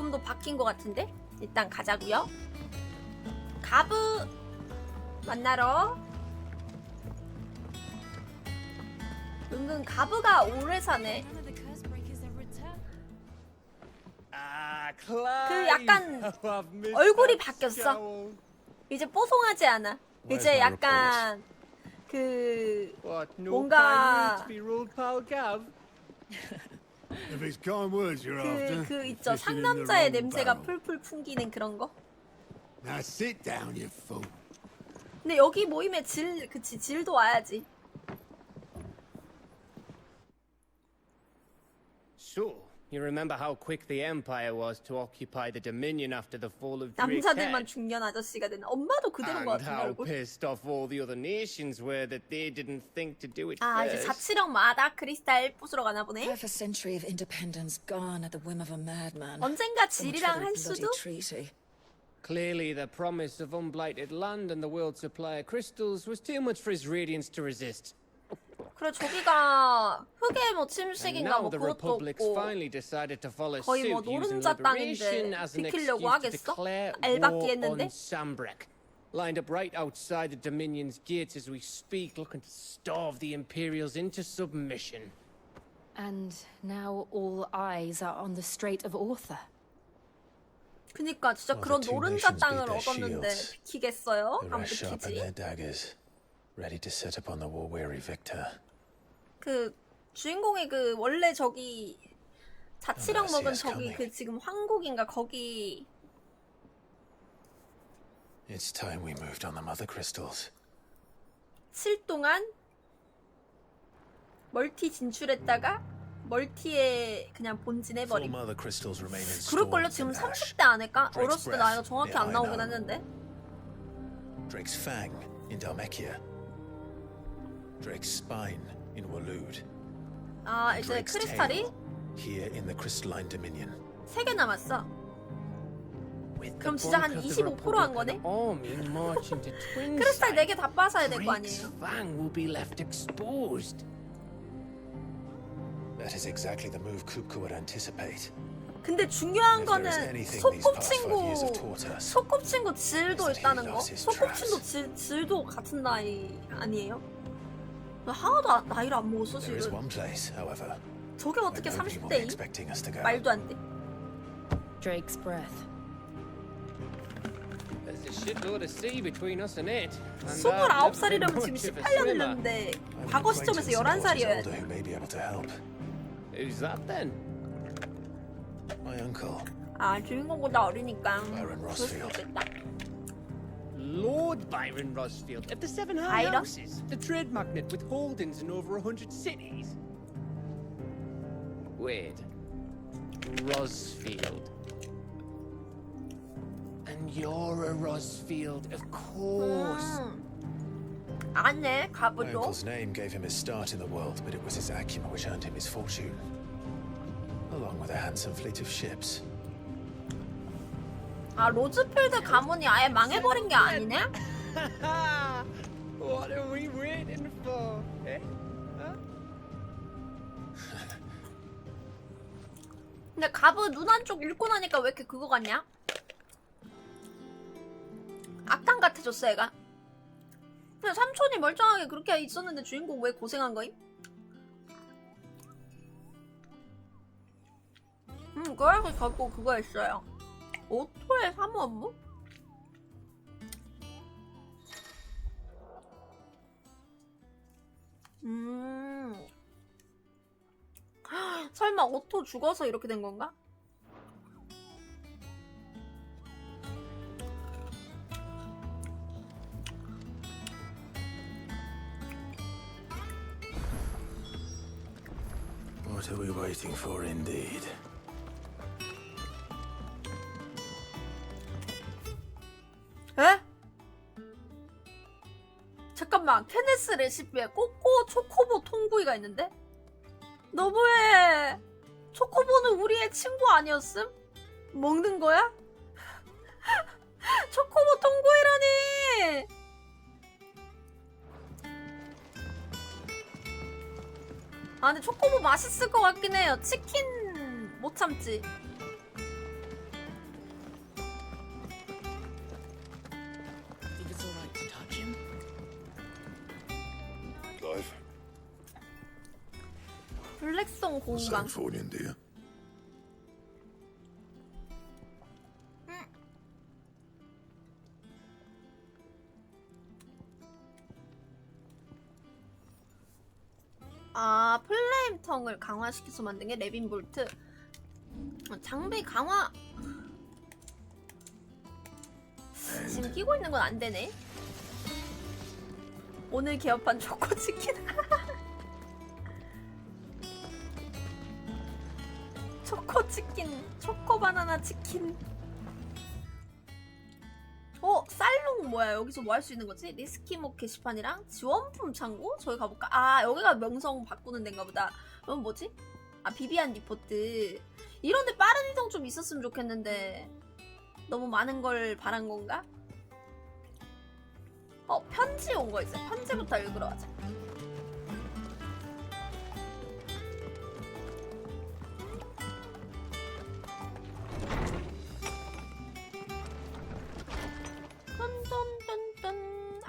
부품도 바뀐 것 같은데? 일단 가자고요. 가브 만나러. 은근 가브가 오래 사네. 그 약간 얼굴이 바뀌었어. 이제 뽀송하지 않아. 이제 약간 그 뭔가 그 있죠. 상남자의 냄새가 풀풀 풍기는 그런 거. 근데 여기 모임에 그치, 질도 와야지. So, you remember how quick the Empire was to occupy the Dominion after the fall of Drake's 남자들만 head? 중년 아저씨가 되는. 엄마도 그대로인 것 And 같은데 how 얼굴. pissed off all the other nations were that they didn't think to do it 아, 이제 first. 자치령 마다 크리스탈 부수러 가나 보네. Half a century of independence gone at the whim of a madman. 언젠가 So much 질이랑 for 할 the bloody 수도. treaty. Clearly, the promise of unblighted land and the world's supply of crystals was too much for his radiance to resist. 그래 저기가 흑의 뭐 And 침식인가 now 뭐 the 그것도 Republic's 없고 finally decided to follow 거의 뭐 suit, using 노른자 liberation 땅인데 as an 지키려고 excuse to 하겠어? declare 알박기 war 했는데? on Sambrek. Lined up right outside the Dominion's gates as we speak, looking to starve the Imperials into submission. And now all eyes are on the Strait of Author. 그니까 진짜 그런 노른자 땅을 얻었는데 비키겠어요? 안 비키지. Ready to set upon the war-weary victor. 그 주인공이 그 원래 저기 자치령 먹은 저기 그 지금 황국인가 거기. It's time we moved on the mother crystals. 7 동안 멀티 진출했다가 멀티에 그냥 본진해버림. 그럴걸요? 지금 30대 아닐까? 어렸을 때 나이가 정확히 안 나오긴 했는데. Drake's fang in Dhalmekia. Drake's spine in Waloed. 아 이제 크리스탈이 Here in the crystalline dominion. 3개 남았어. 그럼 진짜 한 25%한 거네? 크리스탈 4개 다 빠사야 될 거 아니에요? That is exactly the move Kupku would anticipate. 근데 중요한 거는 소꿉친구 질도 있다는 거. 소꿉친구 질도 같은 나이 아니에요? 하나도 나이를 안 먹었어 지금. 저게 어떻게 30대이? 말도 안 돼. Drake's breath. There's a shitload of sea between us and it. 29살이라면 지금 18년 흘렀는데 과거 시점에서 11살이어야 돼. Who's that then? My uncle. 아 주인공보다 어리니까 그럴 수 있겠다. Lord Byron Rosfield of the Seven High Houses, the trade magnate with holdings in over 100 cities. Wait, Rosfield. And you're a Rosfield, of course. 아네, My 가브도. uncle's name gave him his start in the world, but it was his acumen which earned him his fortune, along with a handsome fleet of ships. 아 로즈필드 가문이 아예 망해버린 게 아니네? What are we waiting for? Eh? Huh? 근데 가브 눈 한쪽 읽고 나니까 왜 이렇게 그거 같냐? 악당 같아졌어 얘가. 근데 삼촌이 멀쩡하게 그렇게 있었는데 주인공 왜 고생한 거임? 그래서 결국 그거 했어요. 오토의 사무 업무? 설마 오토 죽어서 이렇게 된 건가? What are we waiting for, indeed? 에? 잠깐만, 케네스 레시피에 꼬꼬 초코보 통구이가 있는데? 너무해. 초코보는 우리의 친구 아니었음? 먹는 거야? 초코보 통구이라니! 아 근데 초코보 맛있을 것 같긴 해요. 치킨 못 참지. 쌍용 공강. 아, 플레임텅을 강화시켜서 만든 게 레빈 볼트. 장비 강화. 지금 끼고 있는 건 안 되네. 오늘 개업한 초코치킨. 초코치킨, 초코바나나 치킨. 쌀롱 뭐야? 여기서 뭐 할 수 있는 거지? 리스키모 게시판이랑 지원품 창고? 저기 가볼까? 아, 여기가 명성 바꾸는 데인가 보다. 그럼 뭐지? 아, 비비안 리포트. 이런데 빠른 이동 좀 있었으면 좋겠는데 너무 많은 걸 바란 건가? 편지 온 거 있어. 편지부터 읽으러 가자.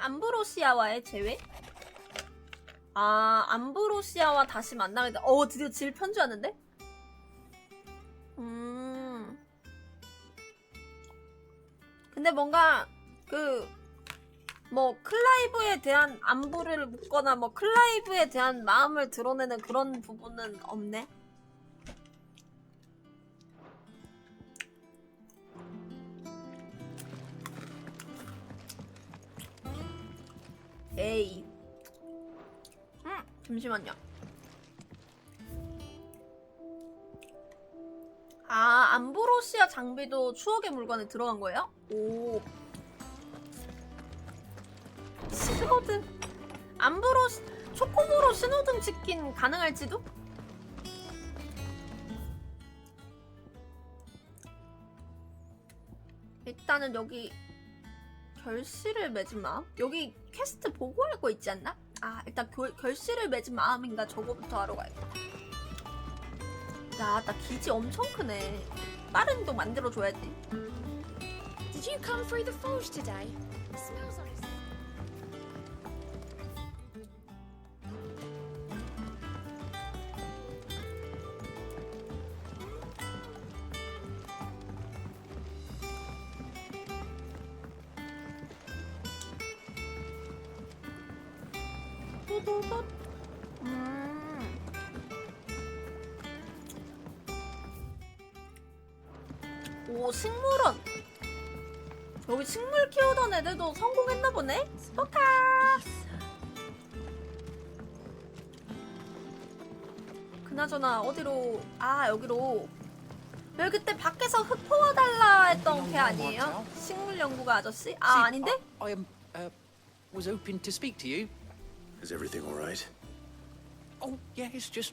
암브로시아와의 재회? 아, 암브로시아와 다시 만나게 돼. 드디어 질 편지 왔는데? 근데 뭔가 클라이브에 대한 안부를 묻거나 클라이브에 대한 마음을 드러내는 그런 부분은 없네. 에이. 잠시만요. 아, 암브로시아 장비도 추억의 물건에 들어간 거예요? 오. 신호등. 초코보로 신호등 찍긴 가능할지도? 일단은 여기 결실을 맺은 마음? 여기 퀘스트 보고할 거 있지 않나? 아, 일단 결실을 맺은 마음인가 저거부터 하러 가야겠다. 야, 나 기지 엄청 크네. 빠른 이동 만들어줘야지. Did you come through the forge today? It smells like... 오, 식물원. 여기 식물 키우던 애들도 성공했나 보네? 스포카. 그나저나 어디로? 아, 여기로. 여기 그때 밖에서 흩어와달라 했던 걔 아니에요? 식물 연구가 아저씨? 아, 아닌데? I was hoping to speak to you. Is everything all right? Oh, yeah, it's just,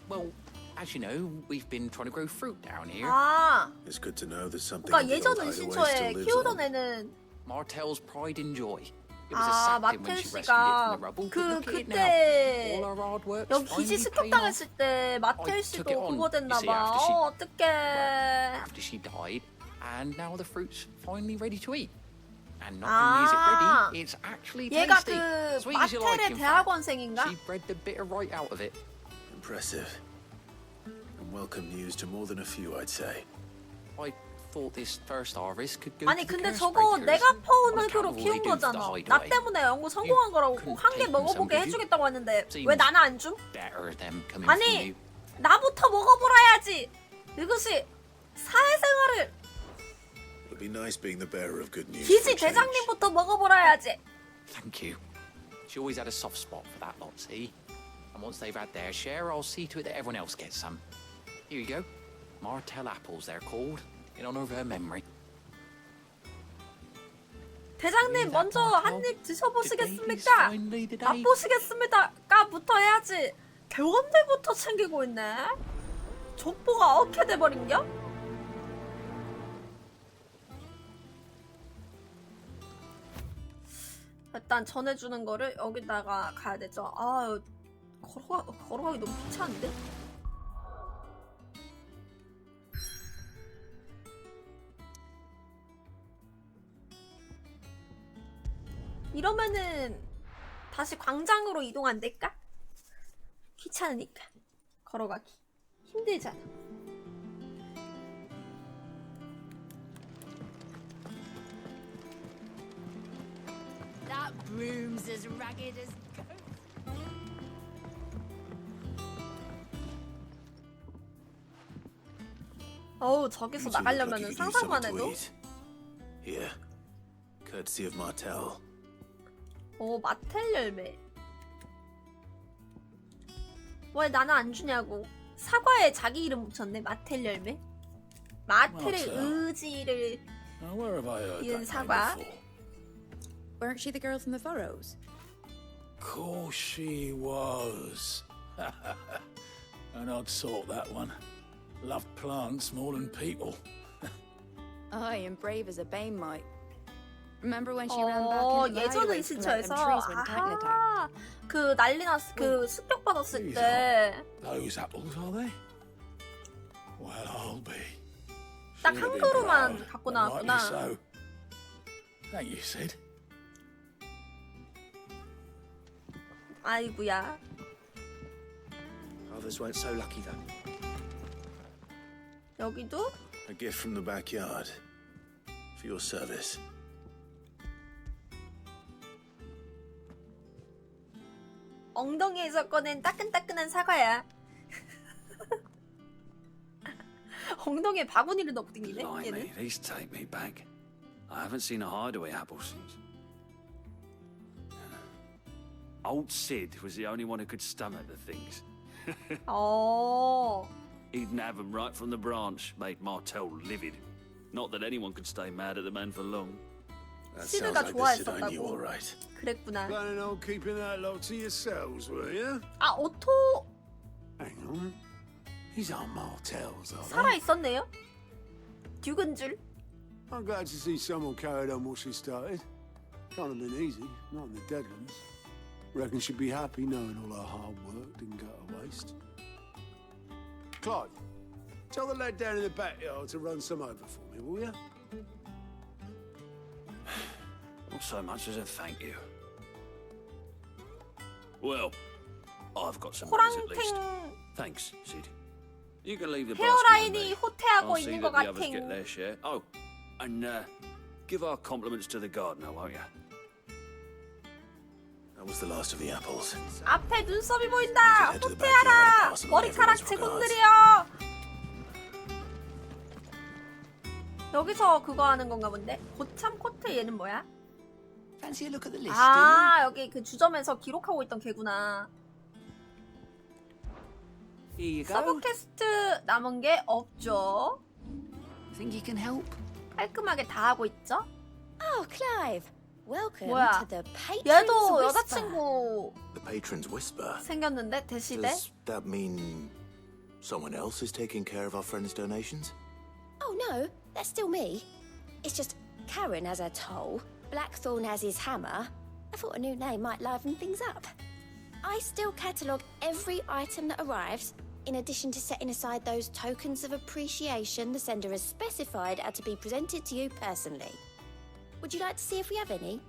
well, as you know, we've been trying to grow fruit down here. 아, It's good to know that something 그러니까 of the 예전 old 은신처에 hideaway still 키우던 lives on. 애는 Martel's pride and joy. It was a 아, sad thing when 마텔 she rescued it from 씨가 the rubble. But look at it now. 그때 All our hard work's 여기 기지 finally paying off. 습격당했을 때 마텔 I took 씨도 it on, 그거 됐나봐. you see, after she- 어떡해. After she died, and now the fruit's finally ready to eat. And not only is it ready, it's actually 얘가 tasty. 그 Sweet as you like, 마텔의 in fact. 대학원생인가? She bred the bitter right out of it. Impressive. And welcome news to more than a few, I'd say. I thought this first harvest could go 아니 to the 근데 curse 저거 breakers. 내가 퍼온 On 흙으로 account of all 키운 they do for the 거잖아. 나 hideaway. 때문에 연구 성공한 거라고 꼭 한 개 couldn't take them 먹어보게 some, 해주겠다고 했는데 Seems 왜 나는 안 줌? Better them coming 아니 from you. 나부터 먹어보라 해야지. 이것이 사회생활을 It'd be nice being the bearer of good news. 기지 for a change. 대장님부터 먹어보라 해야지. Thank you. She always had a soft spot for that lot, see? And once they've had their share, I'll see to it that everyone else gets some. Here you go. Martel apples, they're called, in honor of her memory. 대장님 먼저 한 입 드셔보시겠습니까? 맛보시겠습니까? 부터 해야지. 대원들부터 챙기고 있네. 족보가 어떻게 돼버린겨? 일단 전해주는 거를 여기다가 가야 되죠. 아, 걸어가기 너무 귀찮은데? 이러면은 다시 광장으로 이동 안 될까? 귀찮으니까 걸어가기. 힘들잖아. That broom's as ragged as ghost. 어우, 저기서 나가려면은 상상만 해도. Here, courtesy of Martel. 오, 마텔 열매. 왜 나는 안 주냐고. 사과에 자기 이름 붙였네. 마텔 열매. 마텔의 의지를 Now, where have I heard 이은 that name 사과. before? Weren't she the girl from the Furrows? Course she was. An odd sort, that one. Loved plants more than people. Aye, and brave as a bane might. Remember when she ran back 어, into the 예전 highway to collect 의신처에서 them trees when Titan attacked? 아하 그 난리 났 그 습격 받았을 때 Those apples, are they? Well, I'll be. 딱 Should 한 have been 그루만 proud, 갖고 and rightly 나왔구나. so. Thank you, Sid. 아이구야. Others weren't so lucky though. 여기도 A gift from the backyard. For your service. 엉덩이에서 꺼낸 따끈따끈한 사과야. 엉덩이에 바구니를 넣고 댕기네 Blimey, 얘는. these take me back. I haven't seen a hideaway apple since. Old Sid was the only one who could stomach the things. 어. He'd nab them right from the branch, made Martel livid. Not that anyone could stay mad at the man for long. That 시드가 sounds like the Sid I knew, 좋아했었다고. all right. 그랬구나. Planning on keeping that lot to yourselves, were you? 아, 오토 Hang on. These aren't Martels, are they? 살아 있었네요. 듀근 줄. I'm glad to see someone carried on what she started. Can't have been easy, not in the Deadlands. Reckon she'd be happy knowing all her hard work didn't go to waste. Clyde, tell the lad down in the backyard to run some over for me, will you? Not so much as a thank you. Well, I've got some money at least. 호랑탱 Thanks, Sid. You can leave the basket with 헤어라인이 me. 호태하고 I'll see 있는 that 것 the others get 같아. their share. Oh, and give our compliments to the gardener, won't you? That was the last of the apples. 앞에 눈썹이 보인다. 호태하라. 머리카락 제공들이여. 여기서 그거 하는 건가 본데. 고참 코트 얘는 뭐야? Fancy a look at the list, 아, 여기 그 주점에서 기록하고 있던 걔구나. Here you go. 서브 퀘스트 남은 게 없죠. Think you can help? 깔끔하게 다 하고 있죠. Oh, Clive. Welcome 뭐야? to the Patrons 얘도 Whisper. 여자친구 The patron's whisper. 생겼는데 대시대. Does that mean someone else is taking care of our friends' donations? Oh no, that's still me. It's just Karen has her toll, Blackthorn has his hammer. I thought a new name might liven things up. I still catalogue every item that arrives, in addition to setting aside those tokens of appreciation the sender has specified are to be presented to you personally. Would you like to see if we have any?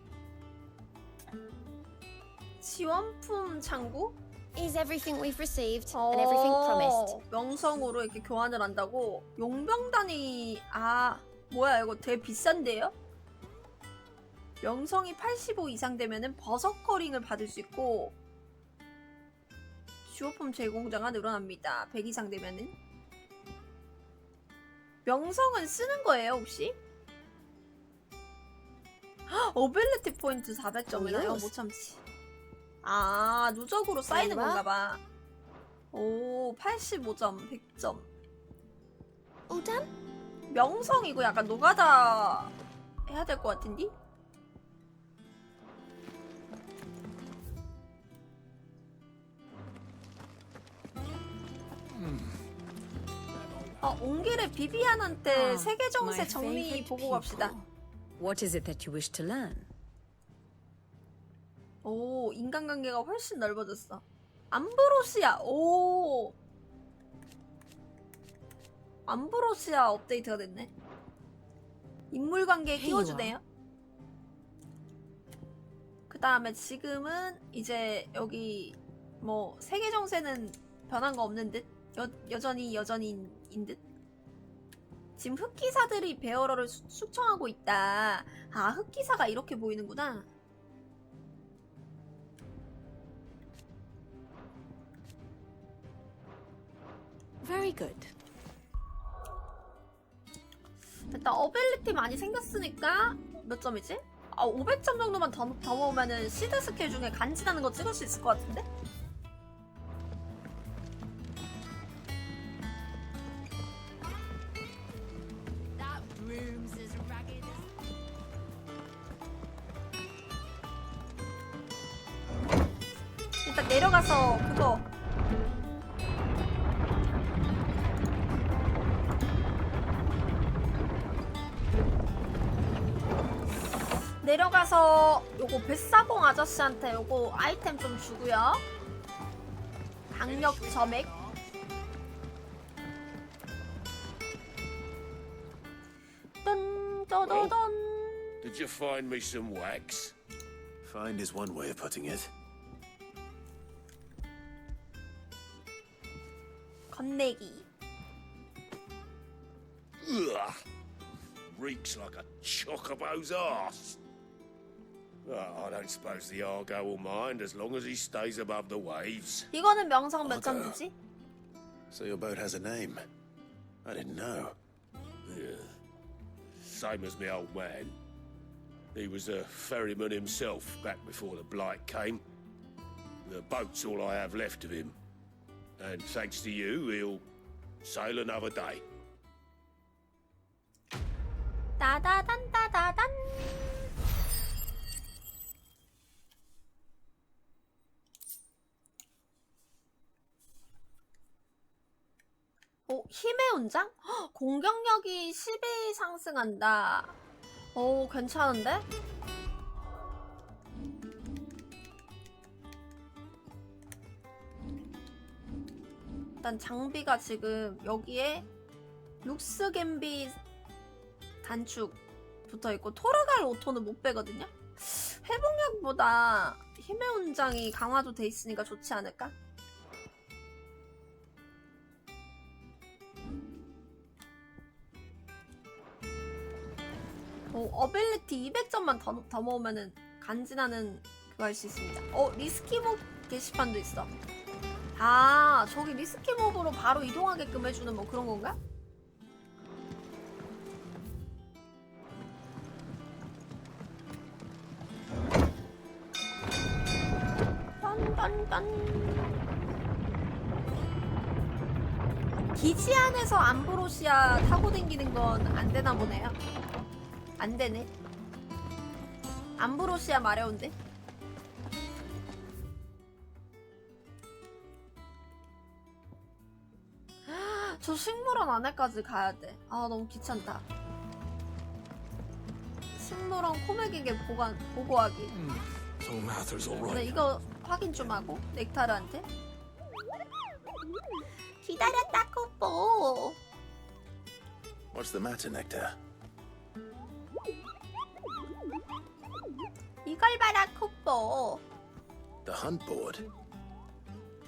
지원품 창구? Is everything we've received and everything promised? 명성으로 이렇게 교환을 한다고? 용병단이 뭐야 이거 되게 비싼데요? 명성이 85 이상 되면은 버섯커링을 받을 수 있고 주호품 제공자가 늘어납니다. 100 이상 되면은 명성은 쓰는 거예요 혹시? 어빌리티 포인트 400점이나 이거 못 참지. 누적으로 쌓이는 건가봐. 오, 85점, 100점. All done? 명성 이거 약간 노가다 해야 될 것 같은데? 온 길에 비비안한테 세계 정세 정리 보고 갑시다. What is it that you wish to learn? 오, 인간관계가 훨씬 넓어졌어. 암브로시아, 오. 암브로시아 업데이트가 됐네. 인물관계에 끼워주네요. 그 다음에 지금은 이제 여기 뭐 세계 정세는 변한 거 없는 듯? 여전히인 듯. 지금 흑기사들이 베어러를 숙청하고 있다. 아, 흑기사가 이렇게 보이는구나. Very good. 일단 어빌리티 많이 생겼으니까 몇 점이지? 아, 500점 정도만 더 모으면은 시드 스킬 중에 간지나는 거 찍을 수 있을 것 같은데? 일단 내려가서 그거 내려가서 요거 뱃사공 아저씨한테 요거 아이템 좀 주고요. 강력 점액. 딴따다단. Did you find me some wax? Find is one way of putting it. 건네기. Ugh. Reeks like a chocobo's arse. I don't suppose the Argo will mind as long as he stays above the waves. 이거는 명성 몇 점 주지? So your boat has a name. I didn't know. Yeah. Same as my old man. He was a ferryman himself back before the blight came. The boat's all I have left of him. And thanks to you, he'll sail another day. 따다단 따다단. 오, 힘의 운장? 헉, 공격력이 12 상승한다. 오, 괜찮은데? 일단 장비가 지금 여기에 룩스 갬비 단축 붙어있고 토르갈 오토는 못 빼거든요? 회복력보다 힘의 운장이 강화도 돼 있으니까 좋지 않을까? 어빌리티 200점만 더 모으면은 간지나는 그거 할 수 있습니다. 리스키몹 게시판도 있어. 아, 저기 리스키몹으로 바로 이동하게끔 해주는 뭐 그런 건가? 기지 안에서 암브로시아 타고 댕기는 건 안 되나 보네요. 안 되네. 암브로시아 마려운데? 저 식물원 안에까지 가야 돼. 아, 너무 귀찮다. 식물원 코맥에게 보고하기. 네, 이거 확인 좀 하고 넥타르한테. 기다렸다, 코뽀. What's the matter, Nectar? 이걸 봐라, 코뽀. The hunt board?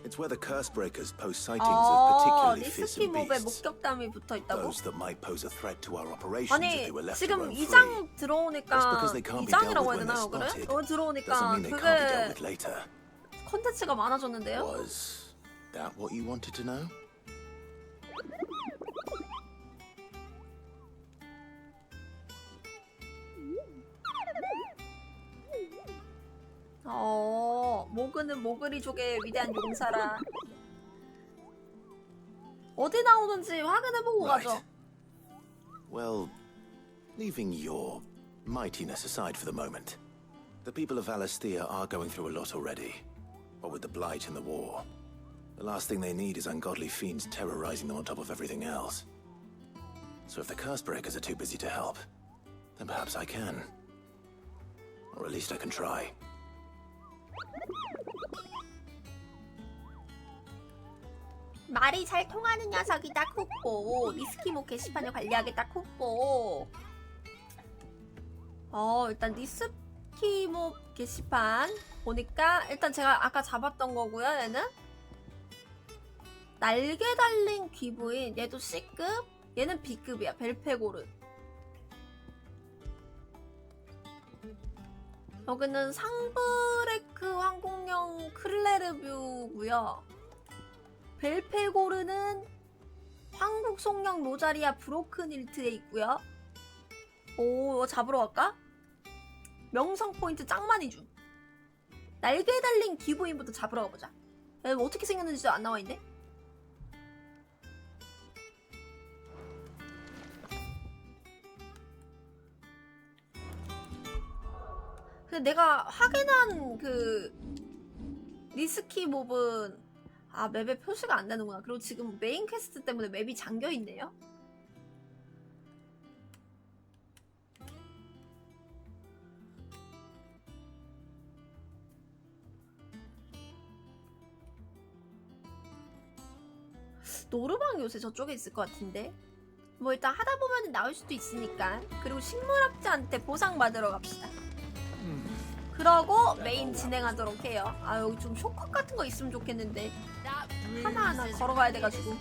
It's where the curse breakers post sightings of particularly fearsome 리스키 몹의 beasts. 목격담이 붙어 있다고? Those that might pose a threat to our operations if 아니, they were left to 지금 roam free. 이장 들어오니까 Just because they can't be dealt 이장이라고 with 해야 when they're 되나요, 그래? spotted 여기 들어오니까 doesn't mean they can't be dealt 되게 with later. 콘텐츠가 많아졌는데요? Was that what you wanted to know? 모그는 모그리족의 위대한 용사라. 어디 나오는지 확인해보고 가죠. Well, leaving your mightiness aside for the moment, the people of Alastia are going through a lot already. What with the blight and the war, the last thing they need is ungodly fiends terrorizing them on top of everything else. So if the curse breakers are too busy to help, then perhaps I can. Or at least I can try. 말이 잘 통하는 녀석이다, 쿠뽀. 리스키모 게시판을 관리하겠다, 쿠뽀. 일단 리스키모 게시판 보니까 일단 제가 아까 잡았던 거고요, 얘는 날개 달린 귀부인. 얘도 C급. 얘는 B급이야. 벨페고르. 여기는 상브레크 항공용 클레르뷰고요. 벨페고르는 황국 송영 로자리아 브로큰힐트에 있고요. 오, 잡으러 갈까? 명성 포인트 짱 많이 줌. 날개 달린 귀부인부터 잡으러 가보자. 야, 이거 어떻게 생겼는지도 안 나와있네? 근데 내가 확인한 그 리스키 몹은 맵에 표시가 안 되는구나. 그리고 지금 메인 퀘스트 때문에 맵이 잠겨있네요. 노르방 요새 저쪽에 있을 것 같은데. 뭐 일단 하다 보면 나올 수도 있으니까. 그리고 식물학자한테 보상 받으러 갑시다. 그러고 메인 진행하도록 해요. 아, 여기 좀 쇼컷 같은 거 있으면 좋겠는데 하나하나 걸어가야 돼가지고.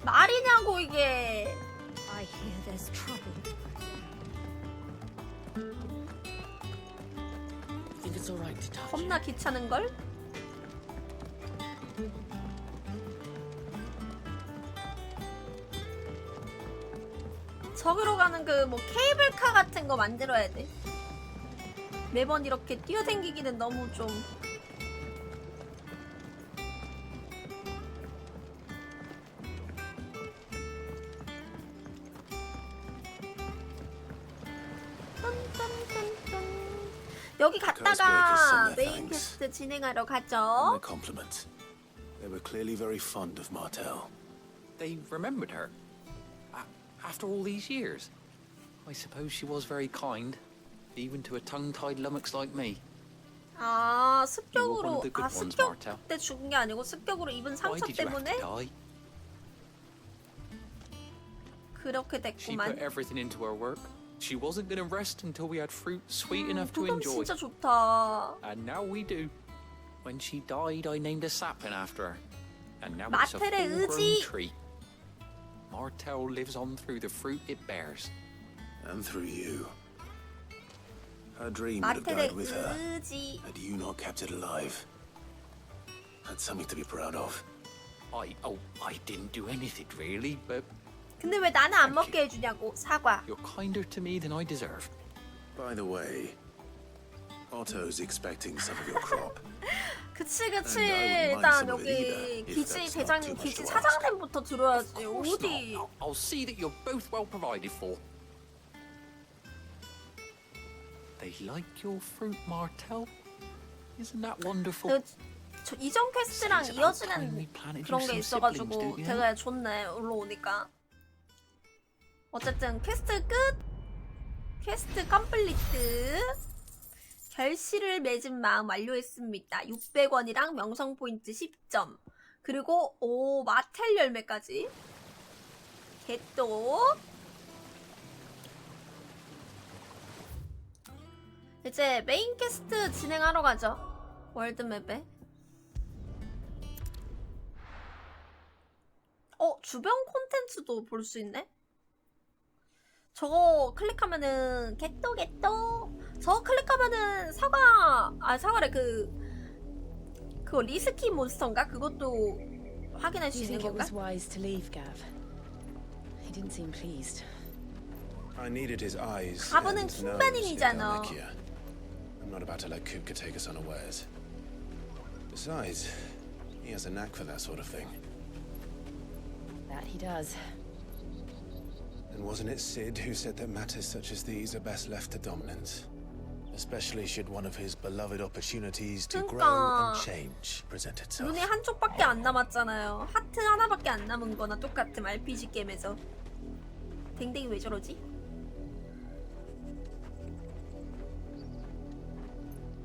말이냐고 이게. I hear there's trouble. Think it's all right to touch. 겁나 귀찮은걸? 저기로 가는 그 뭐 케이블카 같은 거 만들어야 돼. 매번 이렇게 뛰어댕기기는 너무 좀. 여기 갔다가 메인 퀘스트 진행하러 가죠. Compliment. They were clearly very fond of Martel. They remembered her. After all these years. I suppose she was very kind, even to a tongue-tied lummox like me. 습격으로. 습격 때 죽은 게 아니고 습격으로 입은 상처 때문에 그렇게 She 됐구만. put everything into her work. She wasn't going to rest until we had fruit sweet enough to 그건 enjoy. 진짜 좋다. And now we do. When she died, I named a sapling after her. And now it's a 마텔의 full-grown 의지. tree. Martel lives on through the fruit it bears. And through you. Her dream would have 마텔의 died with her, 의지. had you not kept it alive. That's something to be proud of. I didn't do anything really, but 근데 왜 나는 안 먹게 해주냐고. 사과. you're kinder to me than I deserve. By the way, Otto's expecting some of your crop. 그치. And I wouldn't mind 일단 some of it 여기 either, if 기지 that's not 대장님, too much 기지 to ask. 사장님부터 들어야지. Of course 어디. not. I'll see that you're both well provided for. They like your fruit, Martel. Isn't that wonderful? 저 이전 퀘스트랑 이어지는 그런 게 있어가지고 되게 좋네. 올라오니까. 어쨌든 퀘스트 끝. 퀘스트 컴플리트. 결실을 맺은 마음 완료했습니다. 600원이랑 명성 포인트 10점. 그리고 마텔 열매까지. 개또. 이제 메인 퀘스트 진행하러 가죠. 월드맵에. 주변 콘텐츠도 볼 수 있네? 저거 클릭하면은 개또. 저거 클릭하면은 사과래 그거 리스키 몬스터인가? 그것도 확인할 수 있는 건가? It was wise to leave, Gav. He didn't seem pleased. I needed his eyes. 가브는 킹반인이잖아. I'm not about to let Kupka take us unawares. Besides, he has a knack for that sort of thing. That he does. And wasn't it Sid who said that matters such as these are best left to dominance? Especially should one of his beloved opportunities to grow and change present itself. 눈이 한쪽밖에 안 남았잖아요. 하트 하나밖에 안 남은 거나 똑같음. RPG 게임에서. 댕댕이 왜 저러지?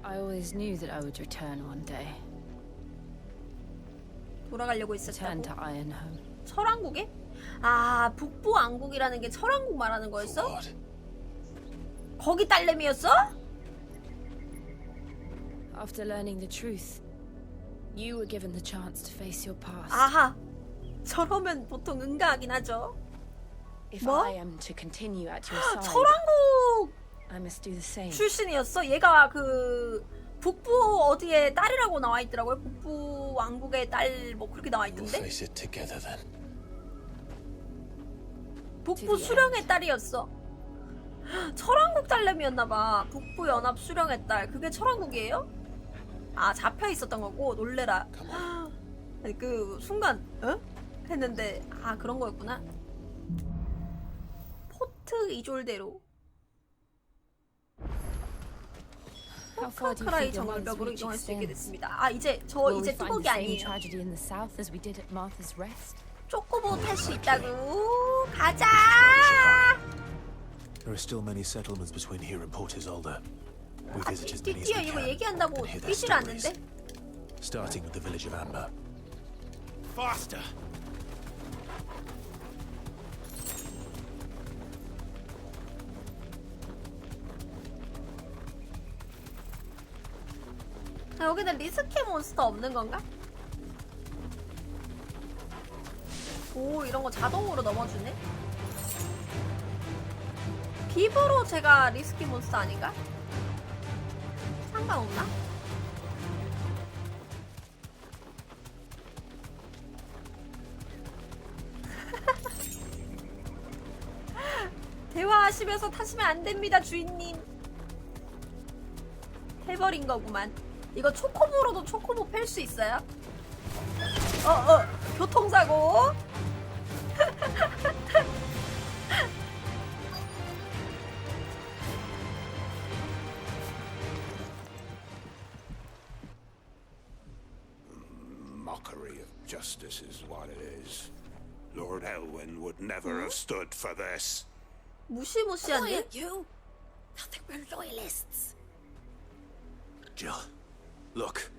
I always knew that I would return one day. 돌아가려고 Return to 있었다고? Ironhome. 철왕국에? 북부 왕국이라는 게 철왕국 말하는 거였어? 거기 딸내미였어? After learning the truth, you were given the chance to face your past. 아하. 저러면 보통 응가하긴 하죠. If 뭐? I am to continue at your side, 철왕국 I must do the same. 출신이었어? 얘가 그 북부 어디에 딸이라고 나와 있더라고요. 북부 왕국의 딸 뭐 그렇게 나와 있던데. 북부 수령의 딸이었어. 철왕국 딸내미였나봐. 북부 연합 수령의 딸. 그게 철왕국이에요? 아 잡혀 있었던 거고 놀래라. 아니, 그 순간 어? 했는데 아 그런 거였구나. 포트 이졸대로. 크라이 정글벽으로 이동할 수 있게 됐습니다. 아 이제 저 이제 뚜벅이 아니에요. 쪼꼬보 탈 수 있다고. 가자. There are still many settlements between here and Port Isolde. We 아, visit as many as we 이거 can 얘기한다고 and hear their 뛰질 stories. 않는데? Starting with the village of Amber. Faster! 아, 여기는 리스키 몬스터 없는 건가? 오 이런 거 자동으로 넘어주네. 비브로 제가 리스키 몬스터 아닌가? 상관없나? 대화하시면서 타시면 안 됩니다, 주인님. 해버린 거구만. 이거 초코보로도 초코보 팰 수 있어요? 교통사고. Mockery of justice is what it is. Lord Elwyn would never have stood for this. 무시무시한데? Quiet, you! Nothing but loyalists. Jill, look.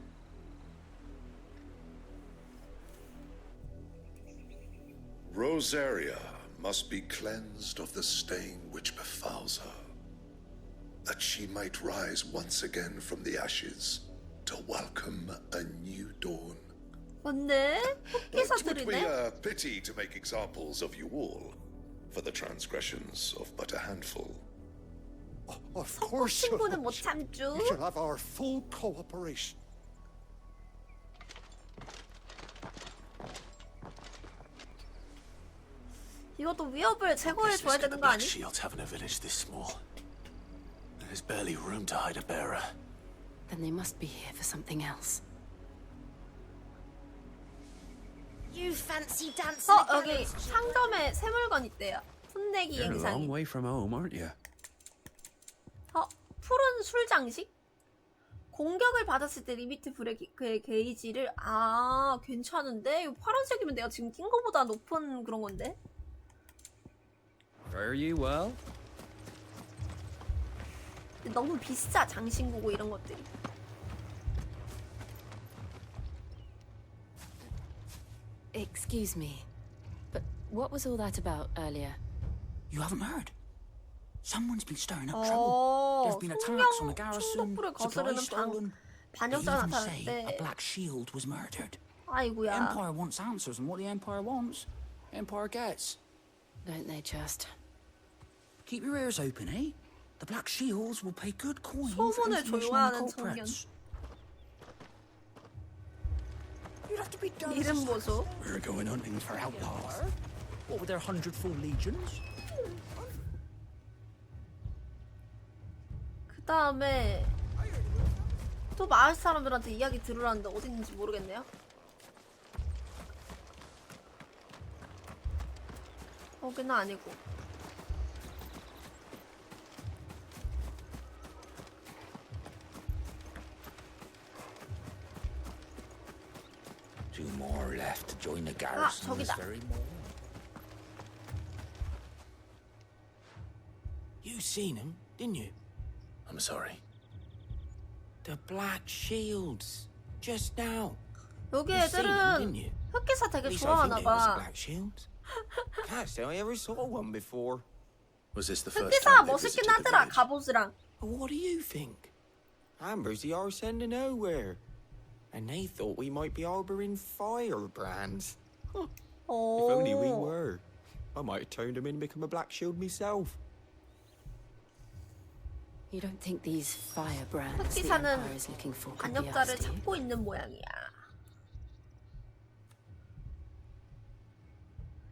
Rosaria must be cleansed of the stain which befouls her, that she might rise once again from the ashes to welcome a new dawn. 뭔데? It would be 흑기사들이네? a pity to make examples of you all for the transgressions of but a handful. Of course 친구는 못 참죠. You shall have our full cooperation. 이것도 위협을 제거해 줘야 되는 거 아니? Shields having a village this small. There's barely room to hide a bearer. Then they must be here for something else. You fancy dancing 여기 상점에 새 물건 있대요. 풋내기 You're a long 영상이. way from home, aren't you? 푸른 술 장식? 공격을 받았을 때 리미트 불의 그 게이지를 괜찮은데? 이거 파란색이면 내가 지금 낀 거보다 높은 그런 건데? Fare you well? 너무 비싸 장신구고 이런 것들이. Excuse me, but what was all that about earlier? You haven't heard? Someone's been stirring up trouble. There's been attacks on the garrison, 충격불을 supplies 거스르는 stolen. They 반역자가 even say 나타났대. a black shield was murdered. The 아이고야. Empire wants answers, and what the Empire wants, Empire gets. Don't they just? Keep your ears open, eh? The black shields will pay good coin for 소문을 information on the 조용하는 culprits. You'll have to be done. 이름 보소. We're going hunting for outlaws. What with their 100-fold legions? 그 다음에 또 마을 사람들한테 이야기 들으라는데 어디 있는지 모르겠네요. 거기는 아니고. Two more left to join the garrison this 저기다. very morning. You seen him, didn't you? I'm sorry. The black shields, just now. 여기 You seen them, 애들은 didn't you? 흑기사 At 되게 least I think 좋아하나 they was 봐. black shields. Can't say I ever saw one before. Was this the first 흑기사 time they 멋있긴 visited the 하더라 village? 갑옷이랑. What do you think? Amber's the arse end of nowhere. And they thought we might be harboring firebrands. Huh. Oh. If only we were. I might have turned them in and become a Black Shield myself. You don't think these firebrands the 흑기사는 Empire is looking for could be us, 반역자를 do you? 찾고 있는 모양이야.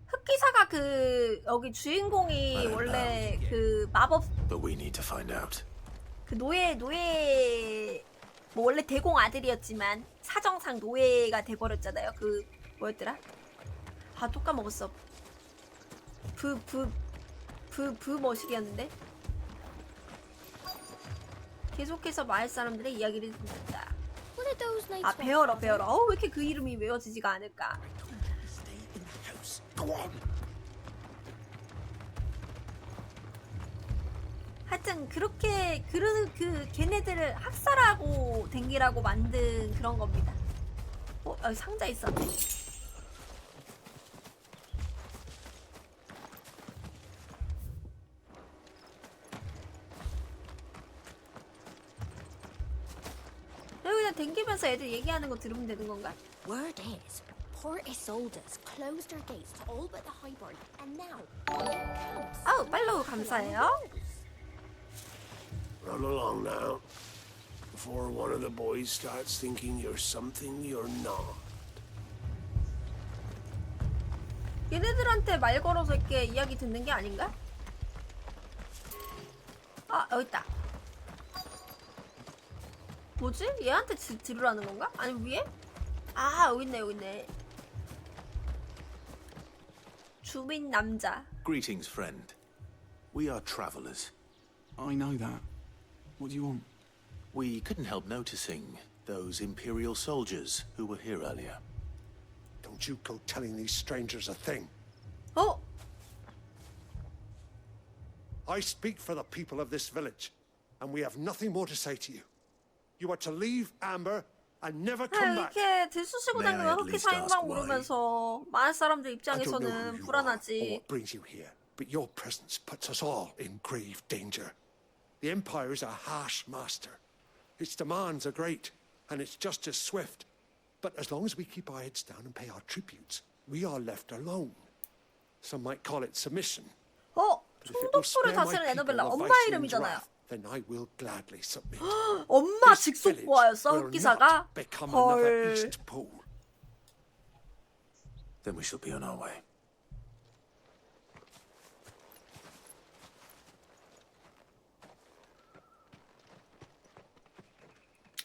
흑기사가 그 여기 주인공이 원래 그 마법 But we need to find out. 그 노예 뭐 원래 대공 아들이었지만 사정상 노예가 돼버렸잖아요. 그 뭐였더라? 아 또 까먹었어. 머시기였는데 계속해서 마을 사람들의 이야기를 듣는다. 아 베어러. 왜 이렇게 그 이름이 외워지지가 않을까? 하여튼 그렇게 그 걔네들을 학살하고 댕기라고 만든 그런 겁니다. 여기 상자 있었네. 여기 그냥 댕기면서 애들 얘기하는 거 들으면 되는 건가? Word is, Port Isolde's closed her gates to all but the Highborn, and now 아우 팔로우 감사해요. Run along now, before one of the boys starts thinking you're something you're not. 얘네들한테 말 걸어서 이렇게 이야기 듣는 게 아닌가? 아 여기 있다. 뭐지? 얘한테 들으라는 건가? 아니 위에? 아 여기 있네. 주민 남자. Greetings, friend. We are travelers. I know that. What do you want? We couldn't help noticing those Imperial soldiers who were here earlier. Don't you go telling these strangers a thing. Oh! I speak for the people of this village, and we have nothing more to say to you. You are to leave Amber and never come back. 이렇게 들쑤시고 다니면 흑기사 행방 모르면서 마을 사람들 I don't know 입장에서는 who you are or 불안하지. what brings you here, but your presence puts us all in grave danger. The Empire is a harsh master. Its demands are great, and its justice swift. But as long as we keep our heads down and pay our tributes, we are left alone. Some might call it submission. 총독부를 다스리는 에너벨라 엄마 이름이잖아요. Then I will gladly submit. 엄마 직속부하였어 흑기사가? Become another 헐. East Pole. Then we shall be on our way.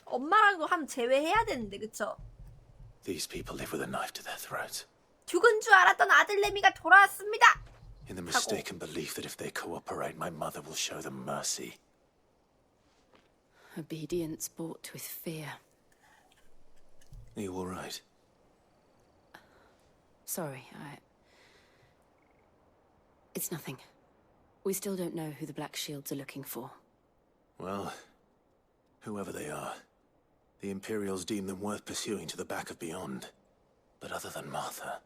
엄마랑도 함 제외해야 되는데 그쵸? These people live with a knife to their throats. 죽은 줄 알았던 아들내미가 돌아왔습니다. In the mistaken belief that if they cooperate, my mother will show them mercy. Obedience bought with fear. Are you all right? Sorry, It's nothing. We still don't know who the Black Shields are looking for. Well, whoever they are, the Imperials deem them worth pursuing to the back of beyond. But other than Martha,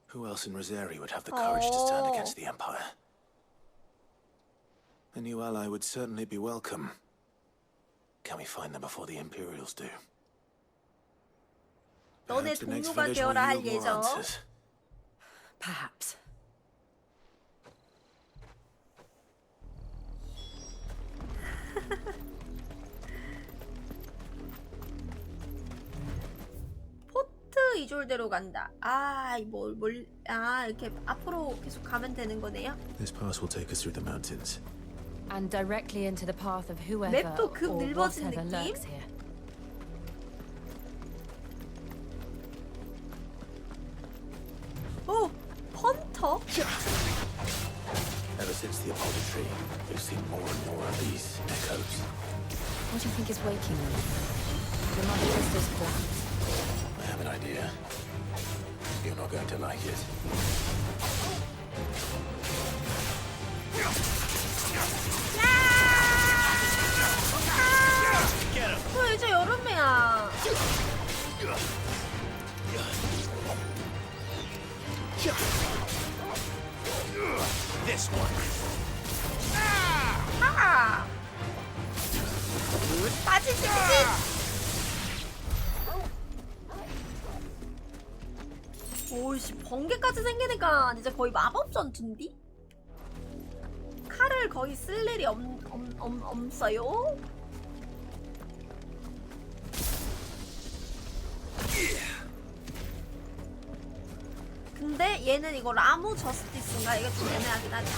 who else in Rosari would have the courage to stand against the Empire? A new ally would certainly be welcome. Can we find them before the Imperials do? 너네 동료가 되어라 할 예정. Perhaps. 포트 이졸대로 간다. 이렇게 앞으로 계속 가면 되는 거네요. This pass will take us through the mountains. And directly into the path of whoever 맵도 급 or 넓어진 whatever 느낌? lurks here. 오! 펀터? Ever since the Apollo tree, we've seen more and more of these echoes. What do you think is waking them? The mother crystal's collapse? I have an idea. You're not going to like it. 이제 여름이야. This one. 아! 빠지지. 오이씨, 번개까지 생기니까 이제 거의 마법 전투인디? 칼을 거의 쓸 일이 없어요. 근데 얘는 이거 라무 저스티스인가? 이게 좀 애매하긴 하죠.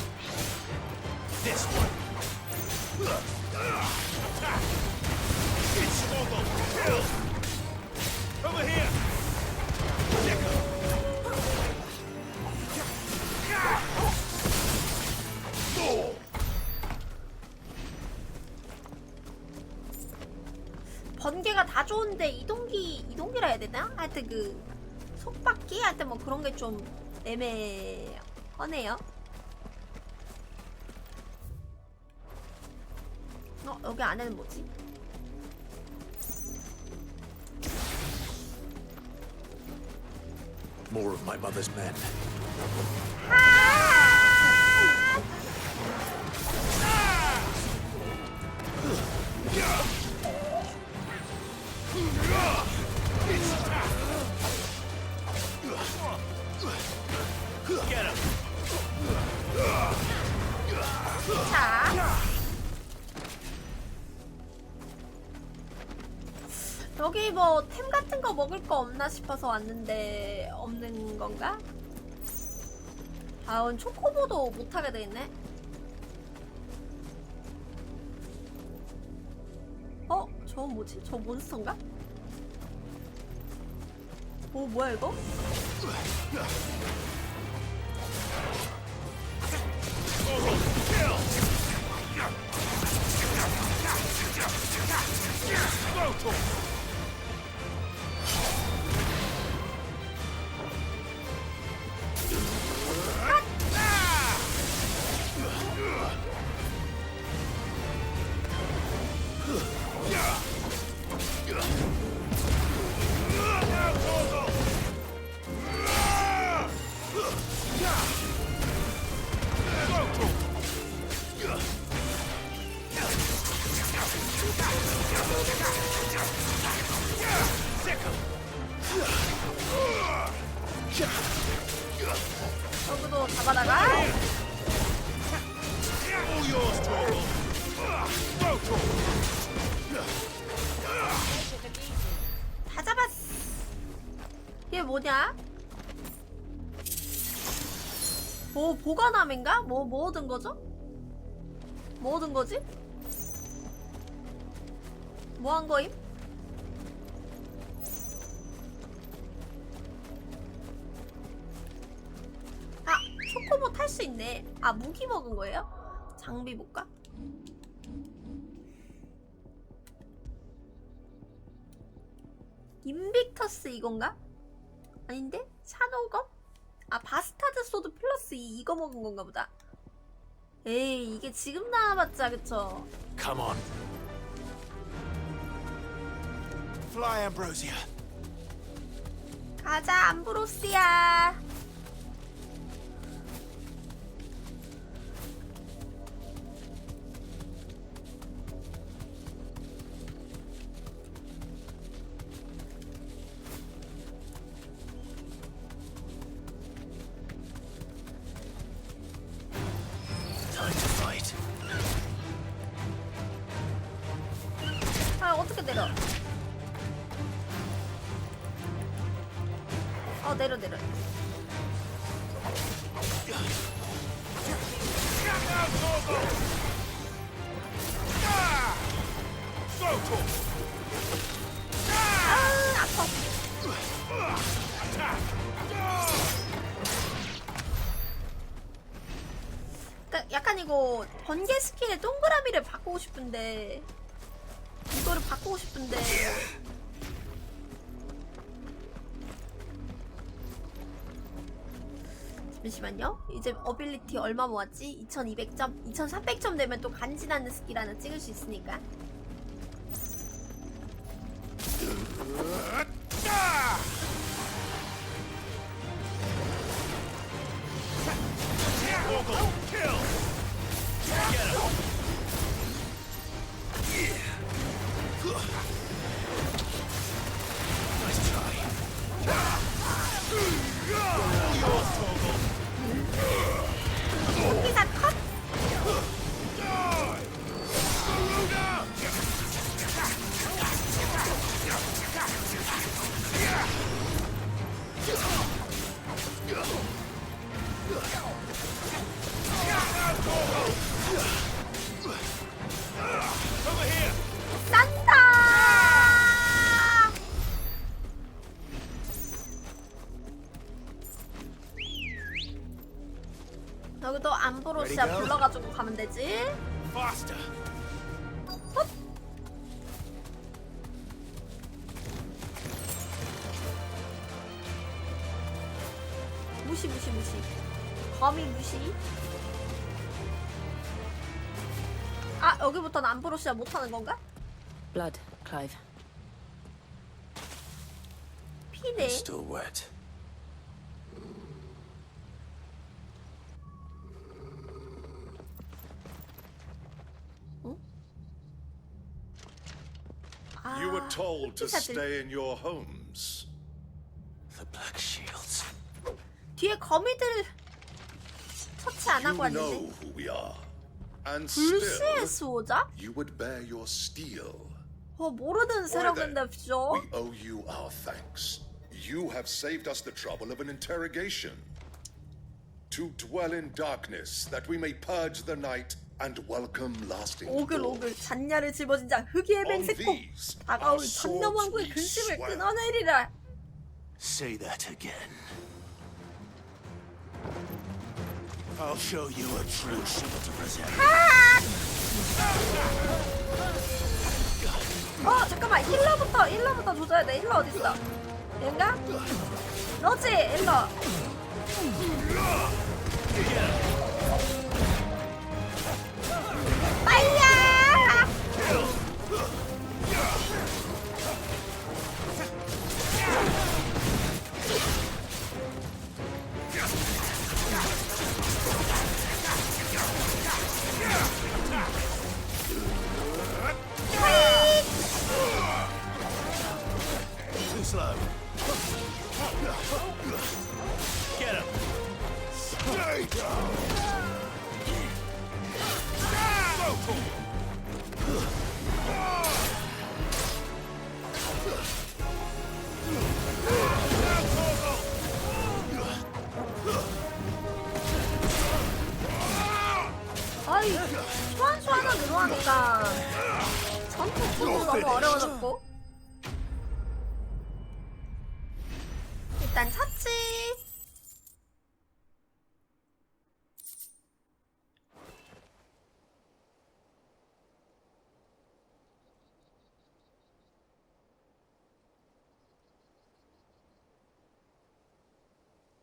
번개가 다 좋은데 이동기라 해야 되나? 하여튼 그 속박기? 하여튼 뭐 그런 게 좀 애매하네요. 여기 안에는 뭐지? More of my mother's men. 자, 여기 뭐 템 같은 거 먹을 거 없나 싶어서 왔는데 없는 건가? 아, 초코보도 못하게 돼있네. 저건 뭐지? 저 몬스터인가? 오, 뭐야 이거? 저기도 잡아다가 다 잡았어. 이게 뭐냐? 뭐 보관함인가? 뭐 얻은 거죠? 뭐 얻은 거지? 뭐 한 거임? 아, 초코보 탈 수 있네. 아, 무기 먹은 거예요? 장비 볼까? 인빅터스 이건가? 아닌데? 샤노검? 아, 바스타드 소드 플러스 이거 먹은 건가 보다. 에이, 이게 지금 나와봤자, 그쵸? Come on. Fly, Ambrosia. 가자, 암브로스야. 아, 어떻게 내려? 내려. 아, 아파. 그러니까 약간 이거 번개 스킬의 동그라미를 바꾸고 싶은데 이거를 바꾸고 싶은데 잠시만요. 이제 어빌리티 얼마 모았지? 2200점? 2300점 되면 또 간지나는 스킬 하나 찍을 수 있으니까. 여기도 암브로시아 불러가지고 가면 되지. 헛! 무시. 거미 무시. 아, 여기부터는 암브로시아 못하는 건가? Blood, Clive. 피네. It's still wet. You were told to stay in your homes. The Black Shields. 뒤에 거미들 처치 안 하고 You know 왔는데. who we are. And 불시의 still, 수호자? you would bear your steel. 모르는 세력인데 죠. We owe you our thanks. You have saved us the trouble of an interrogation. To dwell in darkness, that we may purge the night and welcome lasting 오글오글 잔냐를 짊어진 자 흑의 맹세코 다가올 천년왕국의 근심을 끊어내리라. Say that again. I'll show you a true shield to present. 잠깐만, 힐러부터 조져야 돼. 힐러 어딨어? 얘인가? 너지, 힐러. 빨리야! Too slow. Get him. Stay down. 아이, 소환수하나 늘어나니까 전투 구도 너무 어려워졌고. 일단 찾지.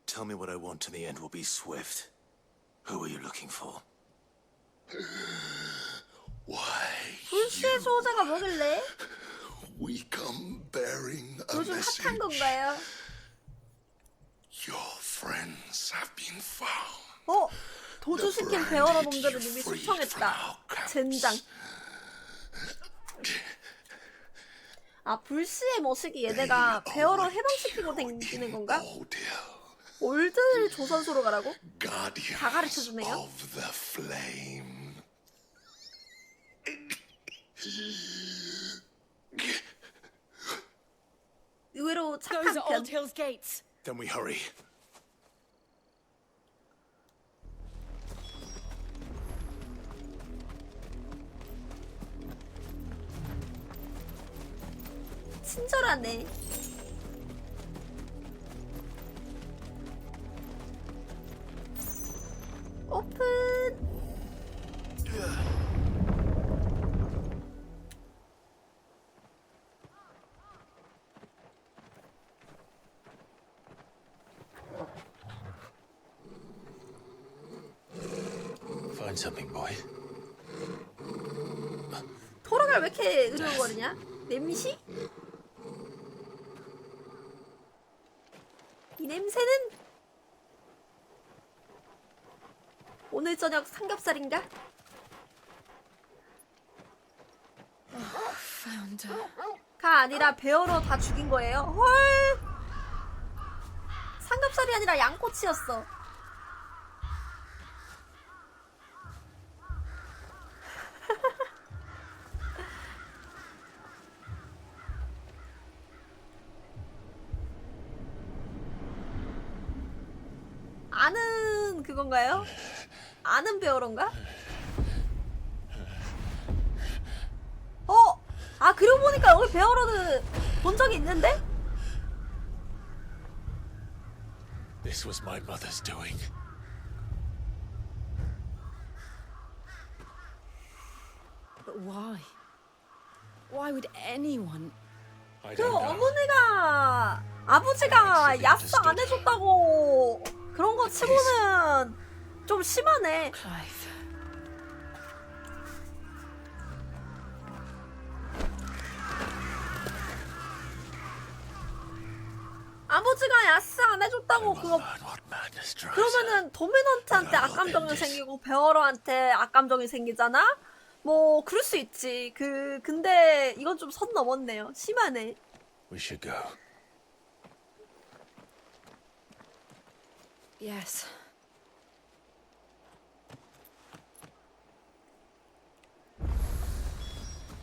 Tell me what I want and the end will be swift. Who are you looking for? Why? 불시의 수호자가 뭐길래? We come bearing a 요즘 message. 핫한 건가요? Your friends have been found. 도주시킨 베어러 놈들을 이미 숙청했다. 젠장. 아, 불시의 머시기 얘네가 베어러 해방시키고 댕기는 건가? 올드 조선소로 가라고? 다 가르쳐주네요. Of the flame. 의외로 착한 Those are 편. Old Hill's gates. Then we hurry. 친절하네. 오픈. Find something, boy. 토라가 왜 이렇게 으르렁거리냐? 냄새? 이 냄새는 오늘 저녁 삼겹살인가? Found her. 가 아니라 베어로 다 죽인 거예요? 헐! 삼겹살이 아니라 양꼬치였어. 아는 그건가요? 아는 베어로인가? 아, 그러고 보니까 여기 베어로는 본 적이 있는데? This was my mother's doing. But why? Why would anyone? 그 어머니가 아버지가 야스 안 해줬다고 그런 거 치고는 좀 심하네. Clive. 아버지가 야스 안 해줬다고 그거 그러면은 도미넌트한테 악감정이 생기고 베어러한테 악감정이 생기잖아? 뭐 그럴 수 있지. 근데 이건 좀 선 넘었네요. 심하네. We should go. Yes.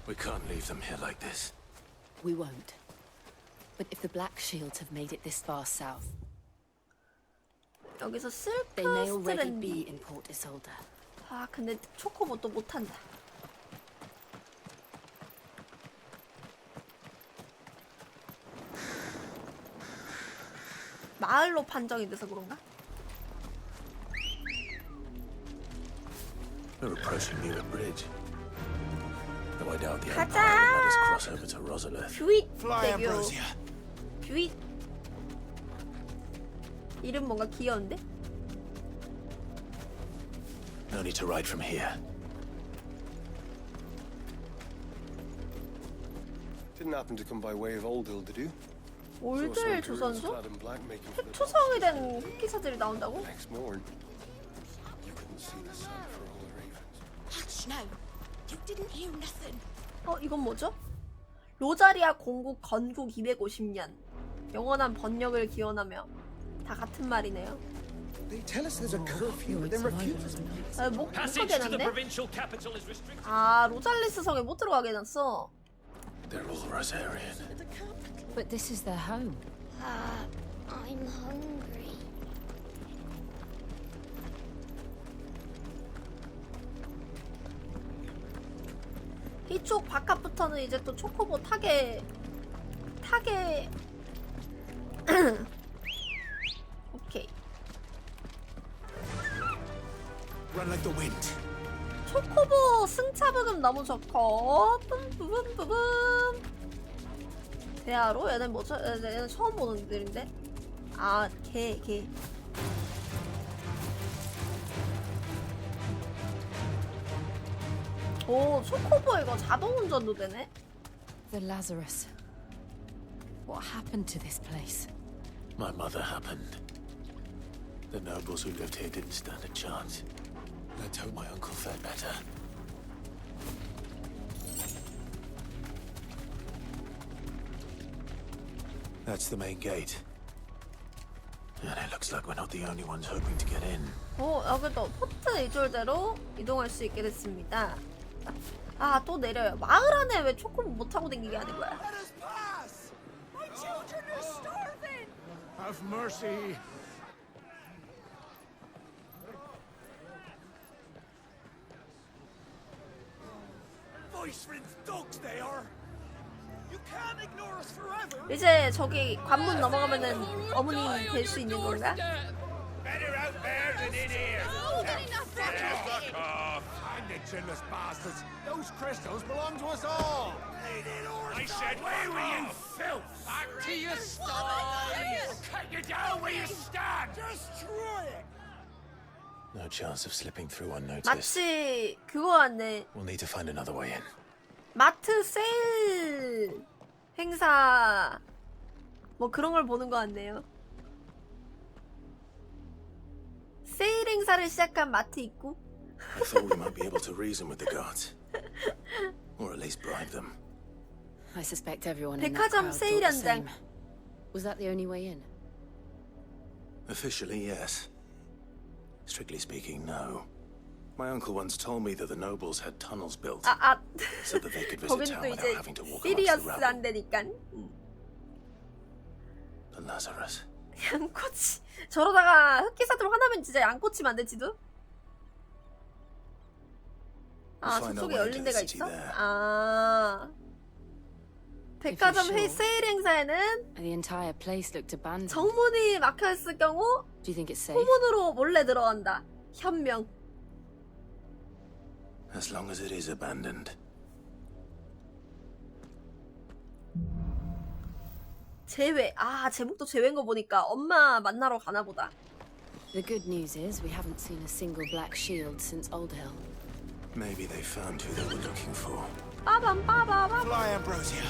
We can't leave them here like this. We won't. But if the Black Shields have made it this far south, 여기서 they may already 실크 be 스트랜디. in Port Isolde. 아 근데 초코보도 못한다. 마을로 판정이 돼서 그런가? We're approaching near a bridge. Though I doubt the 가자! Empire will let us cross over to Rosalith. 뷰잇 Fly, 대교. Ambrosia. 뷰잇. 이름 뭔가 귀여운데? No need to ride from here. Didn't happen to come by way of Oldhill, did you? 올들 조선소? 흑초성이 된 흑기사들이 나온다고? Next morn, you couldn't see the sun for all the ravens. Hush, no. You didn't hear nothing. 이건 뭐죠? 로자리아 공국 건국 250년. 영원한 번역을 기원하며. 다 같은 말이네요. They tell us there's a curfew, then refuse. 못 가겠는데? 아, 로잘리스 성에 못 들어가게 해놨어. They're all Rosarian. But this is their home. I'm hungry. 이쪽 바깥부터는 이제 또 초코보 타게 오케이. Run like the wind. 초코보 승차부금 너무 좋고 뿜뿜뿜뿜. 대하로? 얘는 뭐죠? 얘는 처음 보는 애들인데? 아, 개. 오, 초코보 이거 자동 운전도 되네? The Lazarus. What happened to this place? My mother happened. The nobles who lived here didn't stand a chance. Let's hope my uncle fared better. That's the main gate. And it looks like we're not the only ones hoping to get in. 여기도 포트 이졸대로 이동할 수 있게 됐습니다. 아, 또 내려요. 마을 안에 왜 초코보 못 타고 다니게 하는 거야? My children are starving. Have mercy. Voice-rinsed dogs they are. You can't ignore us forever. 이제 저기 관문 넘어가면은 어머니 될 수 있는 건가? Better out there than in here. Fuck off. And the chinless bastards. Those crystals belong to us all. I said, where were you, filth? Back to your sties. I'll cut you down where you stand. Destroy it. No chance of slipping through unnoticed. 마치 그거 같네. We'll need to find another way in. 마트 세일 행사 뭐 그런 걸 보는 것 같네요. 세일 행사를 시작한 마트 입구. I thought we might be able to reason with the guards. Or at least bribe them. I suspect everyone in that 백화점 crowd 세일 thought the 현장. same. Was that the only way in? Officially, yes. Strictly speaking, no. My uncle once told me that the nobles had tunnels built so that they could visit 거긴 town 또 without 이제 having to walk amongst the rabble. 시리어스한데니까. The Lazarus. 양꼬치. 저러다가 흑기사들 화나면 진짜 양꼬치면 안 되지도? 아, 저쪽에 열린 데가 있어? 아. 백화점 세일 행사에는 The entire place looked abandoned. 정문이 막혀있을 경우 Do you think it's safe? 후문으로 몰래 들어간다. 현명. As long as it is abandoned. 재회. 아, 제목도 재회인 거 보니까 엄마 만나러 가나 보다. The good news is we haven't seen a single black shield since Old Hill. Maybe they found who they were looking for. 빠밤 빠밤. Fly, Ambrosia.